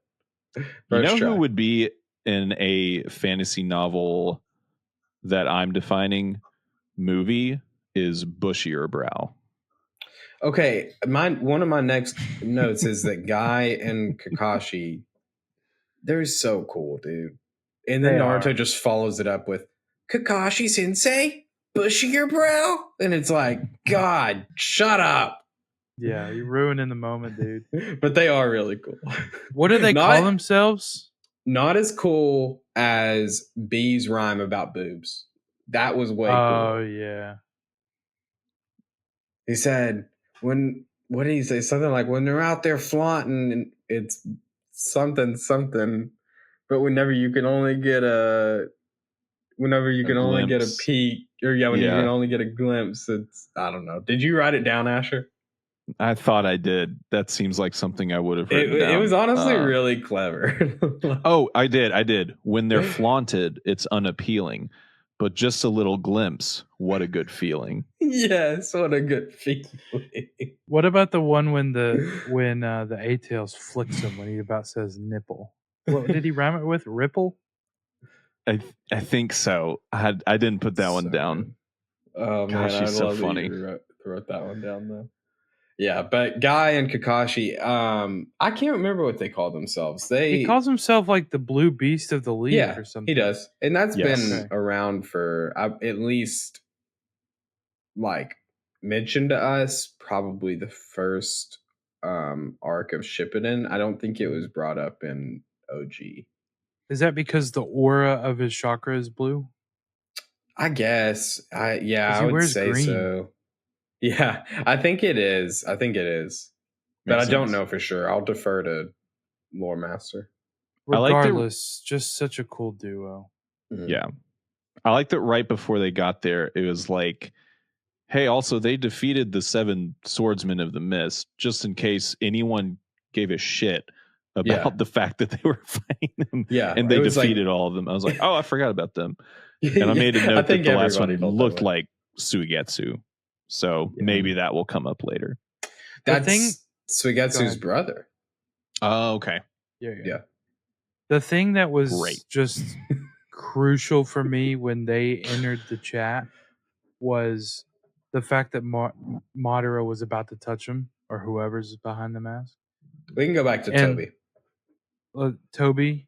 Who would be in a fantasy novel that I'm defining movie is Bushier Brow. Okay, one of my next notes is that Guy and Kakashi, they're so cool, dude. And then Naruto just follows it up with Kakashi Sensei, Bushier Brow, and it's like, God, shut up. Yeah, you're ruining the moment, dude. But they are really cool. What do they call themselves? Not as cool as B's rhyme about boobs. That was way cool. Oh, yeah. He said, what did he say? Something like, when they're out there flaunting, it's something, but whenever you can only get a peek, or when you can only get a glimpse, it's, I don't know. Did you write it down, Asher? I thought I did. That seems like something I would have written down. It was honestly really clever. Oh, I did. When they're flaunted, it's unappealing. But just a little glimpse, what a good feeling. Yes, what a good feeling. What about the one when the A-Tails flicks him when he about says nipple? What did he rhyme it with? Ripple? I think so. I didn't put that one down. Good. Oh, gosh, man, he's so funny. You wrote that one down though. Yeah, but Guy and Kakashi, I can't remember what they call themselves. He calls himself like the Blue Beast of the League or something. He does. And that's been around for at least like mentioned to us probably the first arc of Shippuden. I don't think it was brought up in OG. Is that because the aura of his chakra is blue? I guess. I would say green. So. Yeah, I think it is. But I don't know for sure. I'll defer to Lore Master. Regardless, just such a cool duo. Mm-hmm. Yeah. I like that right before they got there, it was like, hey, also they defeated the 7 swordsmen of the mist, just in case anyone gave a shit about the fact that they were fighting them. Yeah. And they defeated all of them. I was like, oh, I forgot about them. And I made a note that the last one looked like Suigetsu. So maybe that will come up later. That's Suigetsu's brother. Oh, okay. Yeah. The thing that was just crucial for me when they entered the chat was the fact that Madara was about to touch him, or whoever's behind the mask. We can go back to Toby. Toby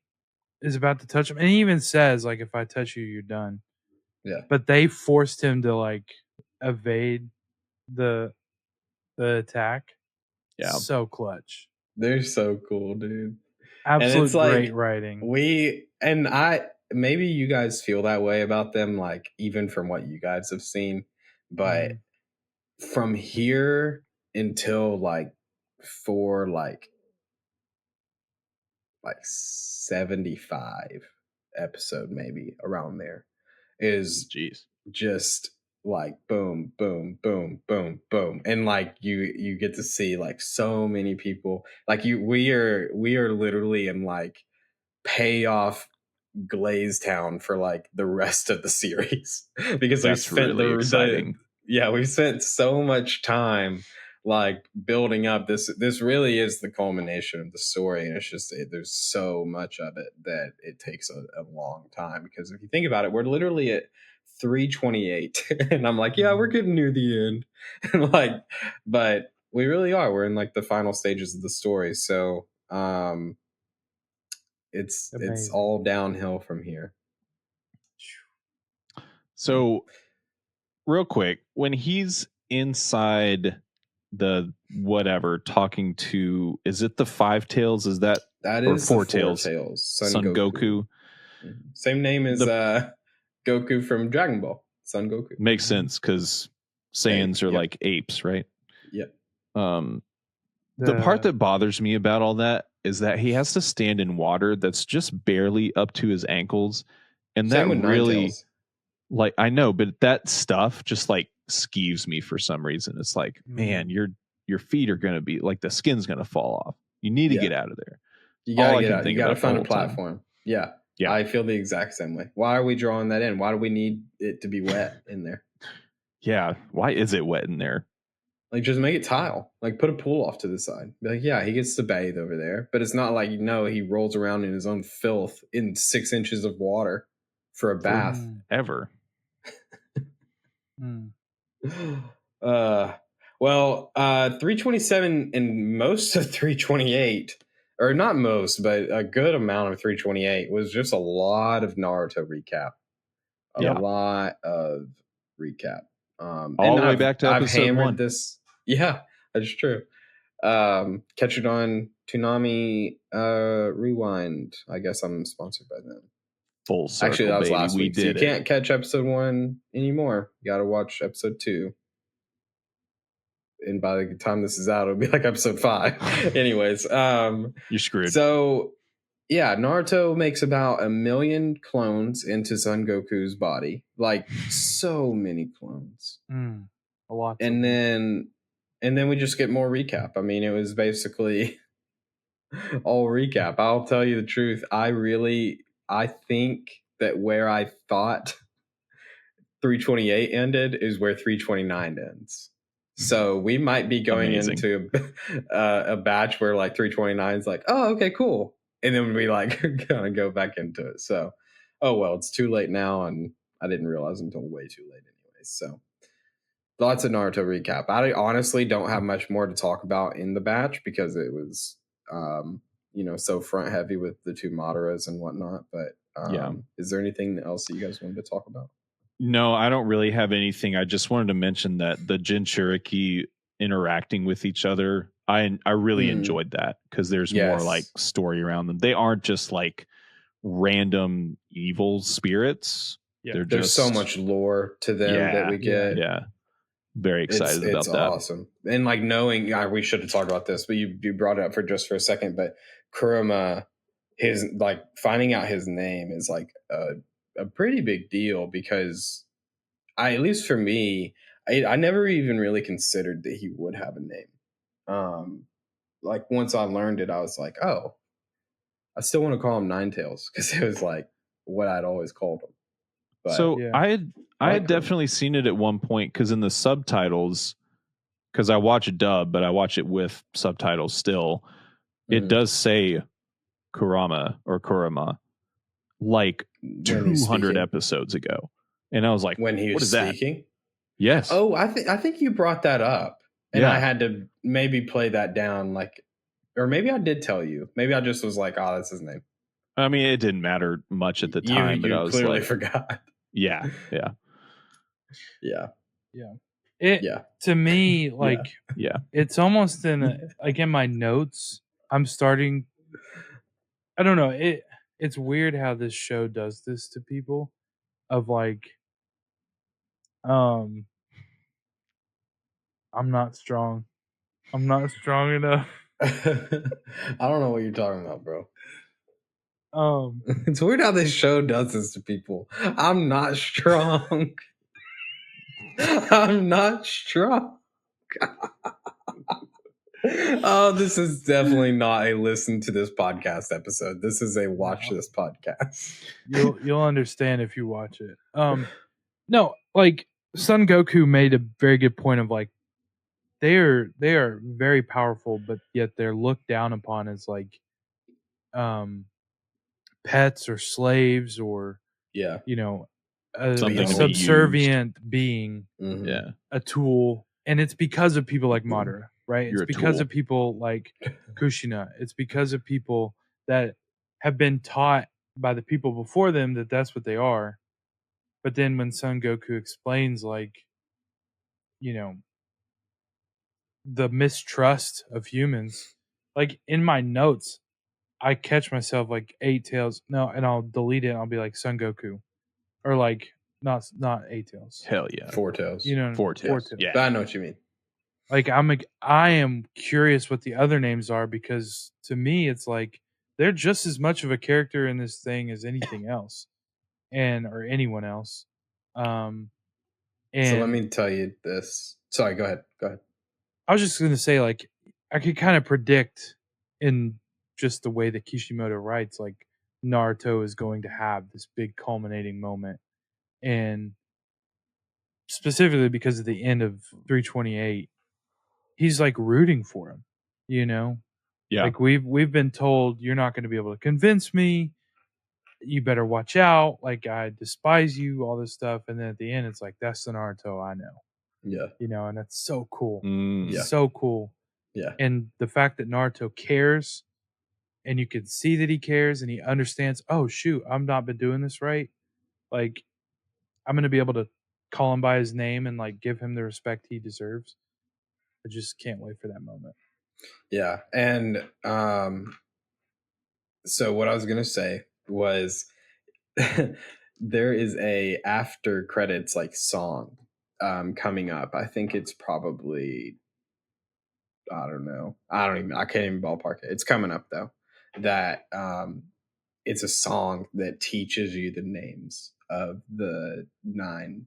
is about to touch him. And he even says, like, if I touch you, you're done. Yeah. But they forced him to, like, evade the attack. Yeah. So clutch. They're so cool, dude. Absolute great writing. Maybe you guys feel that way about them, like even from what you guys have seen, but from here until like 75 episode, maybe around there, is just like boom, boom, boom, boom, boom, and like you get to see like so many people. Like we are literally in like payoff Glaze Town for like the rest of the series because we spent really exciting. We spent so much time like building up this really is the culmination of the story, and it's just there's so much of it that it takes a long time, because if you think about it, we're literally at 328 and I'm like, we're getting near the end and like, but we really are, we're in like the final stages of the story, so it's all downhill from here. So real quick, when he's inside the whatever talking to, is it the 5 tails? Is that is 4 tails? Son Goku. Same name as Goku from Dragon Ball. Son Goku. Makes sense because Saiyans are like apes, right? Yeah. The part that bothers me about all that is that he has to stand in water that's just barely up to his ankles, and that really Like, I know, but that stuff just like skeeves me for some reason. It's like, man, your feet are gonna be like the skin's gonna fall off. You need to get out of there. You gotta get out. You gotta find a platform. Yeah. Yeah. I feel the exact same way. Why are we drawing that in? Why do we need it to be wet in there? Yeah. Why is it wet in there? Like, just make it tile. Like, put a pool off to the side. Be like, yeah, he gets to bathe over there. But it's not like, he rolls around in his own filth in 6 inches of water for a bath. Ever. Well, 327 and most of 328, or not most, but a good amount of 328 was just a lot of Naruto recap. A lot of recap. All the way back to episode 1. This. Yeah, that's true. Ketchudon Toonami Rewind. I guess I'm sponsored by them. Full circle, actually, that was baby. last week. So you can't catch episode 1 anymore. You got to watch episode 2. And by the time this is out, it'll be like episode 5. Anyways, you're screwed. So, yeah, Naruto makes about 1 million clones into Son Goku's body. Like, so many clones. A lot. And then we just get more recap. I mean, it was basically all recap. I'll tell you the truth. I think that where I thought 328 ended is where 329 ends. So we might be going into a batch where like 329 is like, oh, okay, cool. And then we like kind of go back into it. So, oh, well, it's too late now. And I didn't realize until way too late anyways. So lots of Naruto recap. I honestly don't have much more to talk about in the batch because it was, so front heavy with the 2 Madaras and whatnot. But is there anything else that you guys wanted to talk about? No, I don't really have anything. I just wanted to mention that the Jinchuriki interacting with each other, I really enjoyed that because there's more like story around them. They aren't just like random evil spirits. Yeah, there's so much lore to them that we get. Yeah. Very excited about that. It's awesome. And like knowing, we should have talked about this, but you brought it up for a second, but Kurama, his like finding out his name is like a pretty big deal because at least for me, I never even really considered that he would have a name. Like once I learned it, I was like, oh, I still want to call him Ninetales because it was like what I'd always called him. But, so I had definitely seen it at one point because in the subtitles, because I watch a dub, but I watch it with subtitles still, it does say Kurama like 200 episodes ago. And I was like, when he was speaking? That? Yes. Oh, I think you brought that up. And I had to maybe play that down, like, or maybe I did tell you. Maybe I just was like, oh, that's his name. I mean, it didn't matter much at the time, but I was clearly like, forgot. Yeah. To me, like, it's almost in my notes. I'm starting. I don't know. It's weird how this show does this to people. Of like, I'm not strong. I'm not strong enough. I don't know what you're talking about, bro. It's weird how this show does this to people. I'm not strong. I'm not strong. Oh, this is definitely not a listen to this podcast episode. This is a watch this podcast. You'll understand if you watch it. No, like Son Goku made a very good point of like they are very powerful, but yet they're looked down upon as like pets or slaves or a subservient being, a tool. And it's because of people like Madara, right? It's because of people like Kushina. It's because of people that have been taught by the people before them that that's what they are. But then when Son Goku explains, like, the mistrust of humans, like in my notes, I catch myself like 8 tails. No, and I'll delete it. And I'll be like Son Goku, or like not 8 tails. Hell yeah, 4 tails. 4 tails. Yeah, I know what you mean. Like I am curious what the other names are because to me it's like they're just as much of a character in this thing as anything else, or anyone else. So let me tell you this. Sorry, go ahead. I was just going to say, like, I could kind of predict in just the way that Kishimoto writes, like, Naruto is going to have this big culminating moment. And specifically because of the end of 328, he's like rooting for him, you know? Yeah. Like we've been told you're not going to be able to convince me. You better watch out. Like I despise you, all this stuff. And then at the end, it's like, that's the Naruto I know. Yeah. You know, and that's so cool. Yeah. So cool. Yeah. And the fact that Naruto cares and you can see that he cares and he understands, oh shoot, I've not been doing this right. Like I'm going to be able to call him by his name and like give him the respect he deserves. I just can't wait for that moment. Yeah. And so what I was going to say was there is a after credits like song coming up. I think it's probably I can't even ballpark it. It's coming up though. That it's a song that teaches you the names of the 9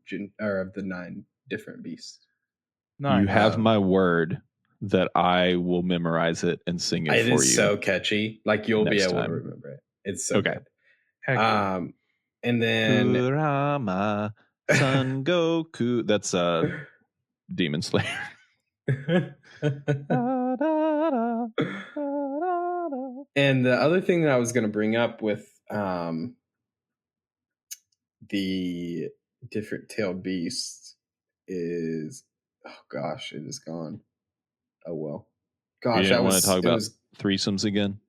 different beasts. Nice. You have my word that I will memorize it and sing it for you. It is so catchy. Like you'll be able to remember it. It's so good. And then Kurama, Son Goku. That's Demon Slayer. And the other thing that I was going to bring up with the different tailed beasts is, oh gosh, it is gone. Oh well. Gosh, you didn't want to talk about threesomes again?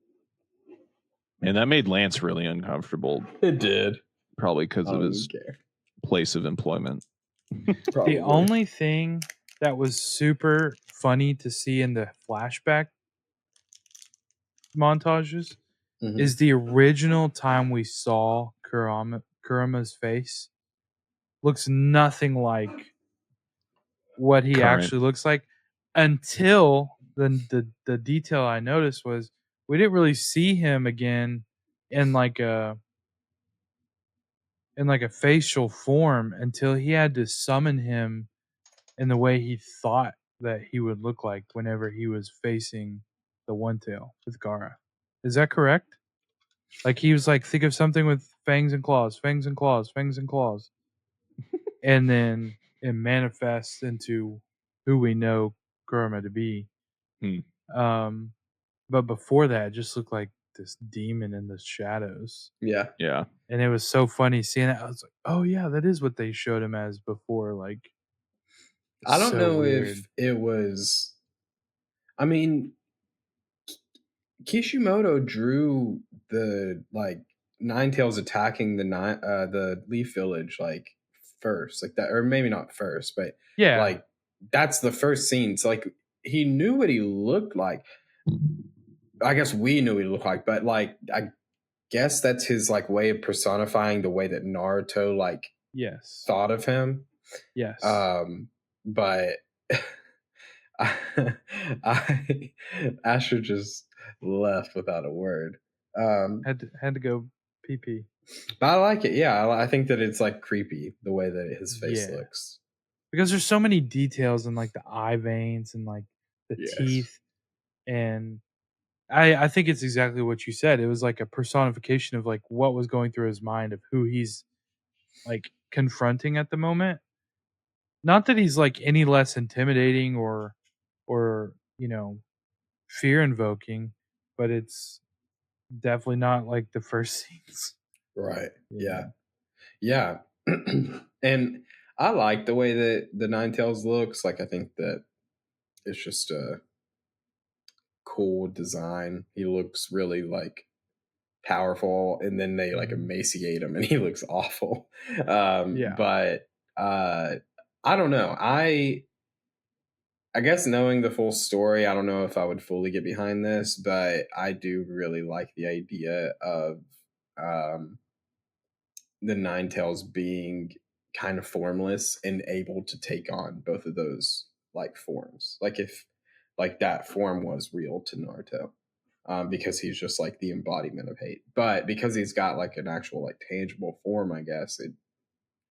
And that made Lance really uncomfortable. It did. Probably because of his place of employment. The only thing that was super funny to see in the flashback montages is the original time we saw Kurama's face. Looks nothing like what he actually looks like until the detail I noticed was we didn't really see him again in like a facial form until he had to summon him in the way he thought that he would look like whenever he was facing the One Tail with Gaara. Is that correct? Like he was like, think of something with fangs and claws, fangs and claws, fangs and claws. And then it manifests into who we know Kurama to be. But before that, it just looked like this demon in the shadows. Yeah. Yeah. And it was so funny seeing it. I was like, oh yeah, that is what they showed him as before. Like, I don't know if it was. I mean, Kishimoto drew the like Nine Tails attacking the Leaf Village like first, like that, or maybe not first, but yeah, like that's the first scene. So like he knew what he looked like. I guess we knew what he looked like, but like I guess that's his like way of personifying the way that Naruto like thought of him. Yes. But Asher just left without a word. Had to go pee. But I like it. Yeah, I think that it's like creepy the way that his face looks. Because there's so many details in like the eye veins and like the teeth, and I think it's exactly what you said. It was like a personification of like what was going through his mind of who he's like confronting at the moment. Not that he's like any less intimidating or you know fear invoking, but it's definitely not like the first scenes. Right. Yeah. And I like the way that the Nine Tails looks. Like I think that it's just a cool design. He looks really like powerful, and then they like emaciate him and he looks awful. But I don't know. I guess knowing the full story, I don't know if I would fully get behind this, but I do really like the idea of the Nine Tails being kind of formless and able to take on both of those like forms. Like if like that form was real to Naruto, because he's just like the embodiment of hate. But because he's got like an actual like tangible form, I guess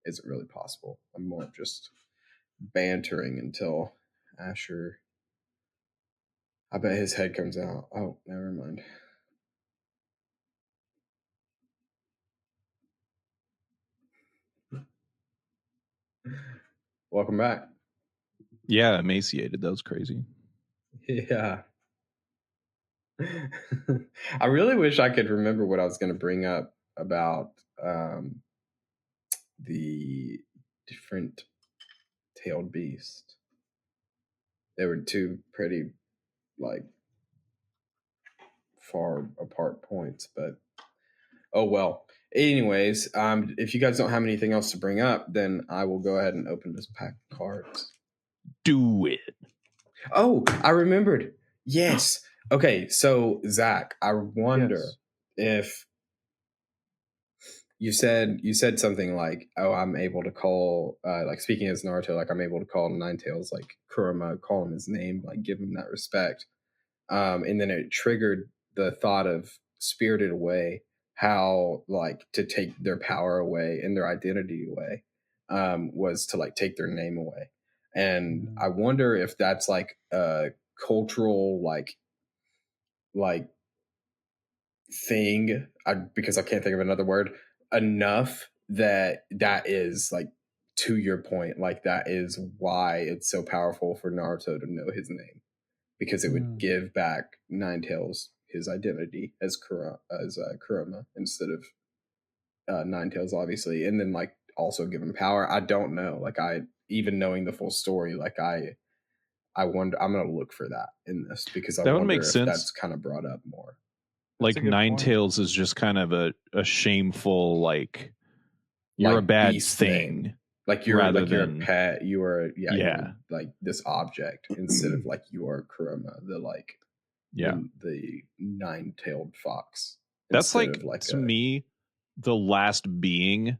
isn't really possible. I'm more just bantering until Asher. I bet his head comes out. Oh, never mind. Welcome back. Yeah, emaciated. That was crazy. Yeah. I really wish I could remember what I was going to bring up about the different tailed beast. They were two pretty like far apart points, but oh well. Anyways, if you guys don't have anything else to bring up, then I will go ahead and open this pack of cards. Do it. Oh, I remembered. Yes. Okay, so Zach, I wonder if you said something like, "Oh, I'm able to call," like speaking as Naruto, like I'm able to call Ninetales, like Kurama, call him his name, like give him that respect. And then it triggered the thought of Spirited Away, how like to take their power away and their identity away, was to like take their name away. And I wonder if that's like a cultural like thing, because I can't think of another word, enough that is like, to your point, like that is why it's so powerful for Naruto to know his name, because it would give back Ninetales his identity as Kurama instead of Ninetales, obviously, and then like also give him power. I don't know, like I even knowing the full story, like I wonder. I'm gonna look for that in this because I that would wonder make if sense. That's kind of brought up more. Like Ninetales is just kind of a shameful, like you're like a bad thing. Like you're a pet. You are you're like this object instead of like you are Kurama, the like the nine-tailed fox. That's like to me the last being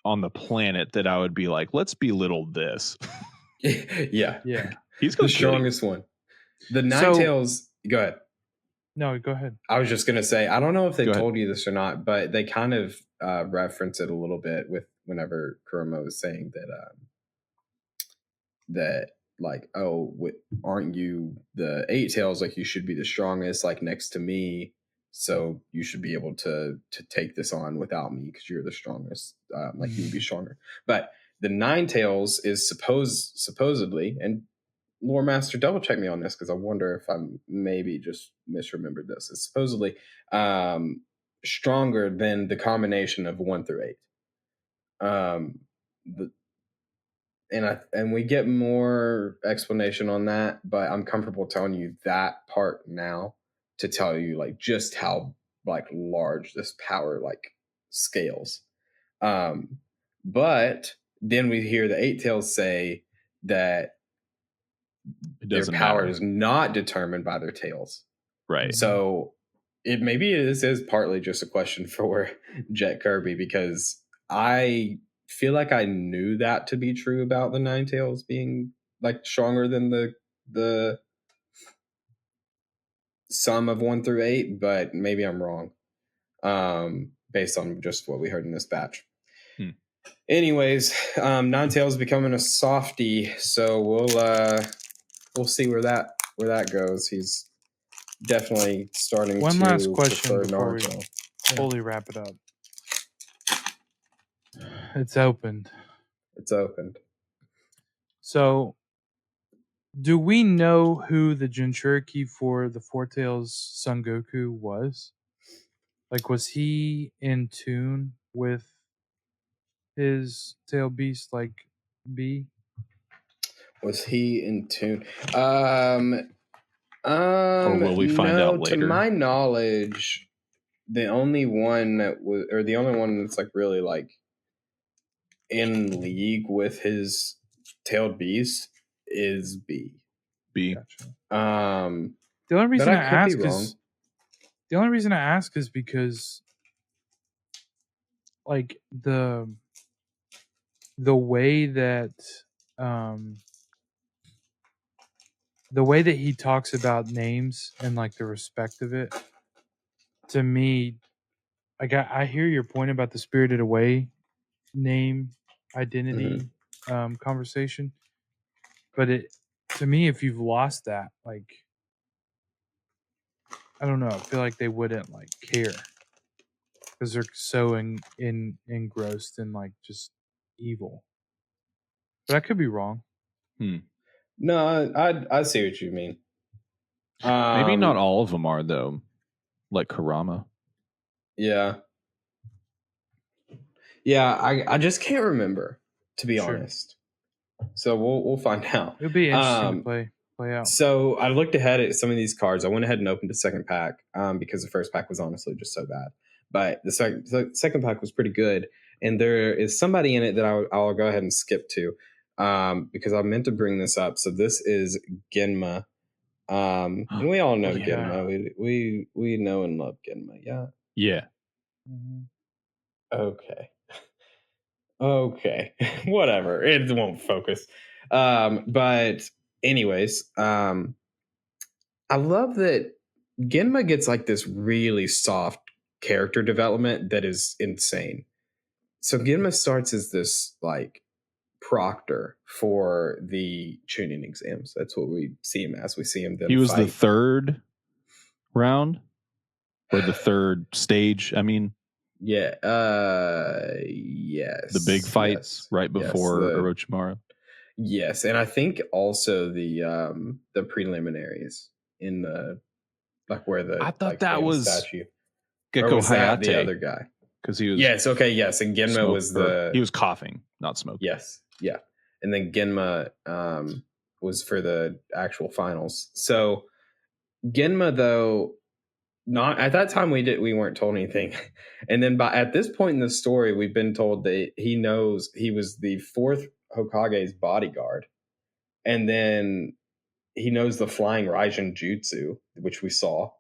on the planet that I would be like, let's belittle this. yeah. He's the strongest one. The Ninetales. Go ahead. No, go ahead. I was just gonna say, I don't know if they told you this or not, but they kind of reference it a little bit with whenever Kurama was saying that that like, oh, aren't you the Eight Tails? Like you should be the strongest, like next to me. So you should be able to take this on without me because you're the strongest. Like you would be stronger. But the Ninetales is supposedly, and Lore Master, double check me on this because I wonder if I'm maybe just misremembered this. It's supposedly stronger than the combination of 1 through 8. And we get more explanation on that, but I'm comfortable telling you that part now to tell you like just how like large this power like scales. But then we hear the Eight Tails say that their power is not determined by their tails. Right. So this is partly just a question for Jet Kirby, because I feel like I knew that to be true about the Ninetales being like stronger than the sum of 1 through 8, but maybe I'm wrong. Based on just what we heard in this batch. Anyways, Ninetales becoming a softie, so we'll see where that goes. He's definitely starting One to last question before Naruto. We fully wrap it up. It's opened. So, do we know who the Jinchuriki for the Four Tails Son Goku was? Like, was he in tune with his tail beast, like B? Was he in tune? Or will we find out later? To my knowledge, the only one that's like really like in league with his tailed beast is B. Gotcha. The only reason I ask is because like the way that he talks about names and like the respect of it, to me, like I hear your point about the Spirited Away name. identity conversation. But to me, if you've lost that, like, I don't know, I feel like they wouldn't like care because they're so engrossed in like just evil. But I could be wrong. No, I see what you mean. Maybe not all of them are though, like Kurama. Yeah. I just can't remember, to be honest. So we'll find out. It'll be interesting to play out. So I looked ahead at some of these cards. I went ahead and opened the second pack because the first pack was honestly just so bad. But the second pack was pretty good. And there is somebody in it that I'll go ahead and skip to because I meant to bring this up. So this is Genma. And we all know Genma. We know and love Genma. Yeah. Yeah. Okay. Okay. Whatever. It won't focus. But anyways, I love that Genma gets like this really soft character development that is insane. So Genma starts as this like proctor for the Chunin exams. That's what we see him as. We see him then. He was the third round or the third stage. I mean, yeah. Yes. The big fights right before Orochimaru. Yes, and I think also the preliminaries in the like where the I thought that was statue. Gekko Hayate, the other guy, because he was yes, and Genma was he was coughing, not smoking. Yes, yeah, and then Genma was for the actual finals. So Genma though, not at that time we weren't told anything, and then at this point in the story we've been told that he knows he was the fourth Hokage's bodyguard, and then he knows the flying Raijin jutsu, which we saw,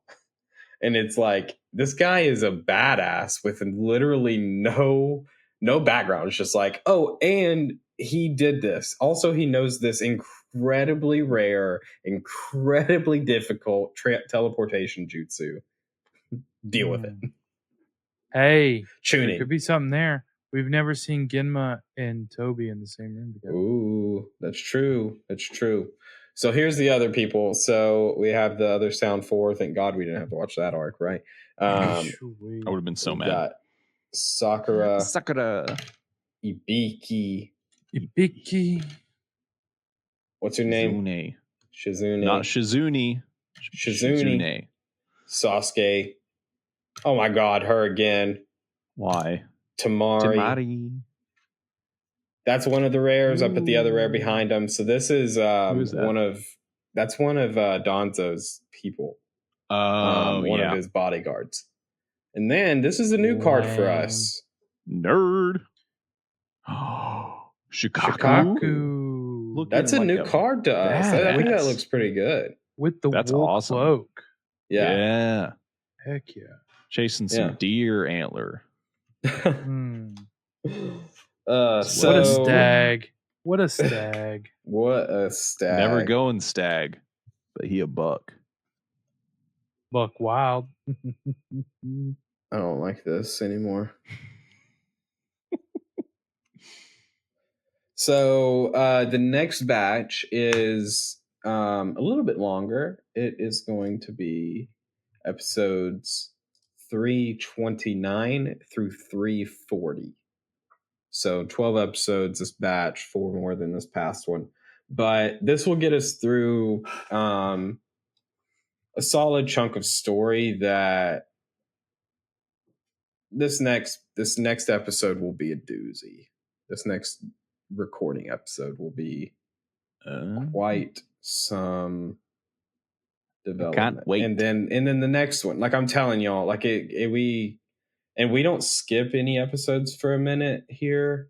and it's like this guy is a badass with literally no background. It's just like, oh, and he did this. Also, he knows this incredibly rare, incredibly difficult teleportation jutsu. Deal with it. Hey, Chunin. There could be something there. We've never seen Genma and Toby in the same room together. Ooh, that's true. That's true. So here's the other people. So we have the other Sound 4. Thank God we didn't have to watch that arc, right? I would have been so mad. Got Sakura. Ibiki. What's her name? Shizune. Not Shizune. Shizune. Sasuke. Oh my God, her again. Why? Tamari. That's one of the rares. I put the other rare behind him. So this is one of Donzo's people. One of his bodyguards. And then this is a new card for us. Nerd. Shikaku. Look, that's a new card to us. I think that looks pretty good. With the wool cloak. Yeah. Heck yeah. Chasing some deer antler. What a stag. What a stag. What a stag. Never going stag, but he a buck. Buck wild. I don't like this anymore. So the next batch is a little bit longer. It is going to be episodes 329 through 340. So 12 episodes this batch, 4 more than this past one. But this will get us through a solid chunk of story that this next episode will be a doozy. This next recording episode will be quite some development. Can't wait. And then the next one, like I'm telling y'all, like we don't skip any episodes for a minute here.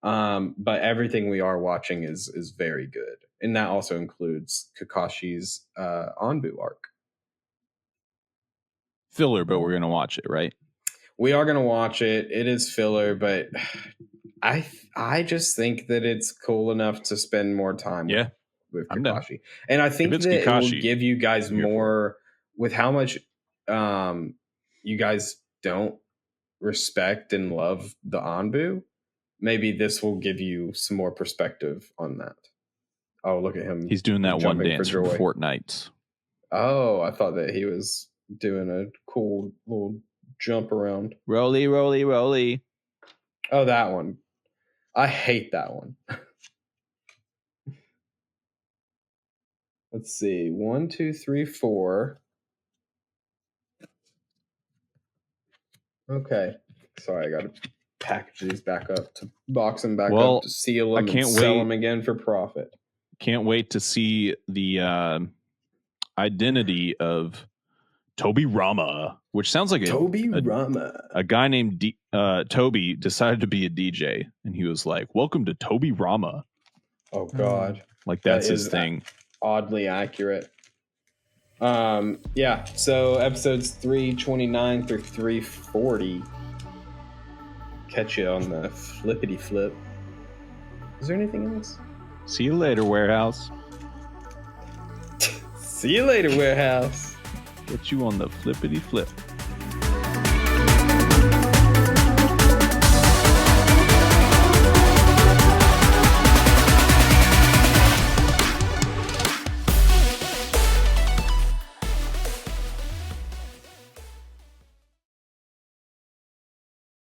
But everything we are watching is very good. And that also includes Kakashi's Anbu arc. Filler, but we're going to watch it, right? We are going to watch it. It is filler, but I just think that it's cool enough to spend more time with Kakashi. And I think that Kakashi, it will give you guys more with how much you guys don't respect and love the Anbu. maybe this will give you some more perspective on that. Oh, look at him. He's doing that one dance from Fortnite. Oh, I thought that he was doing a cool little jump around. Rolly, rolly, rolly. Oh, that one. I hate that one. Let's see. 1, 2, 3, 4. Okay. Sorry, I got to package these back up, to box them back up, to seal them, and sell them again for profit. Can't wait to see the identity of Toby Rama, which sounds like a guy named Toby decided to be a DJ, and he was like, "Welcome to Toby Rama." Oh God, like that's his thing. Oddly accurate. Yeah. So episodes 329 through 340. Catch you on the flippity flip. Is there anything else? See you later, warehouse. See you later, warehouse. Get you on the flippity flip.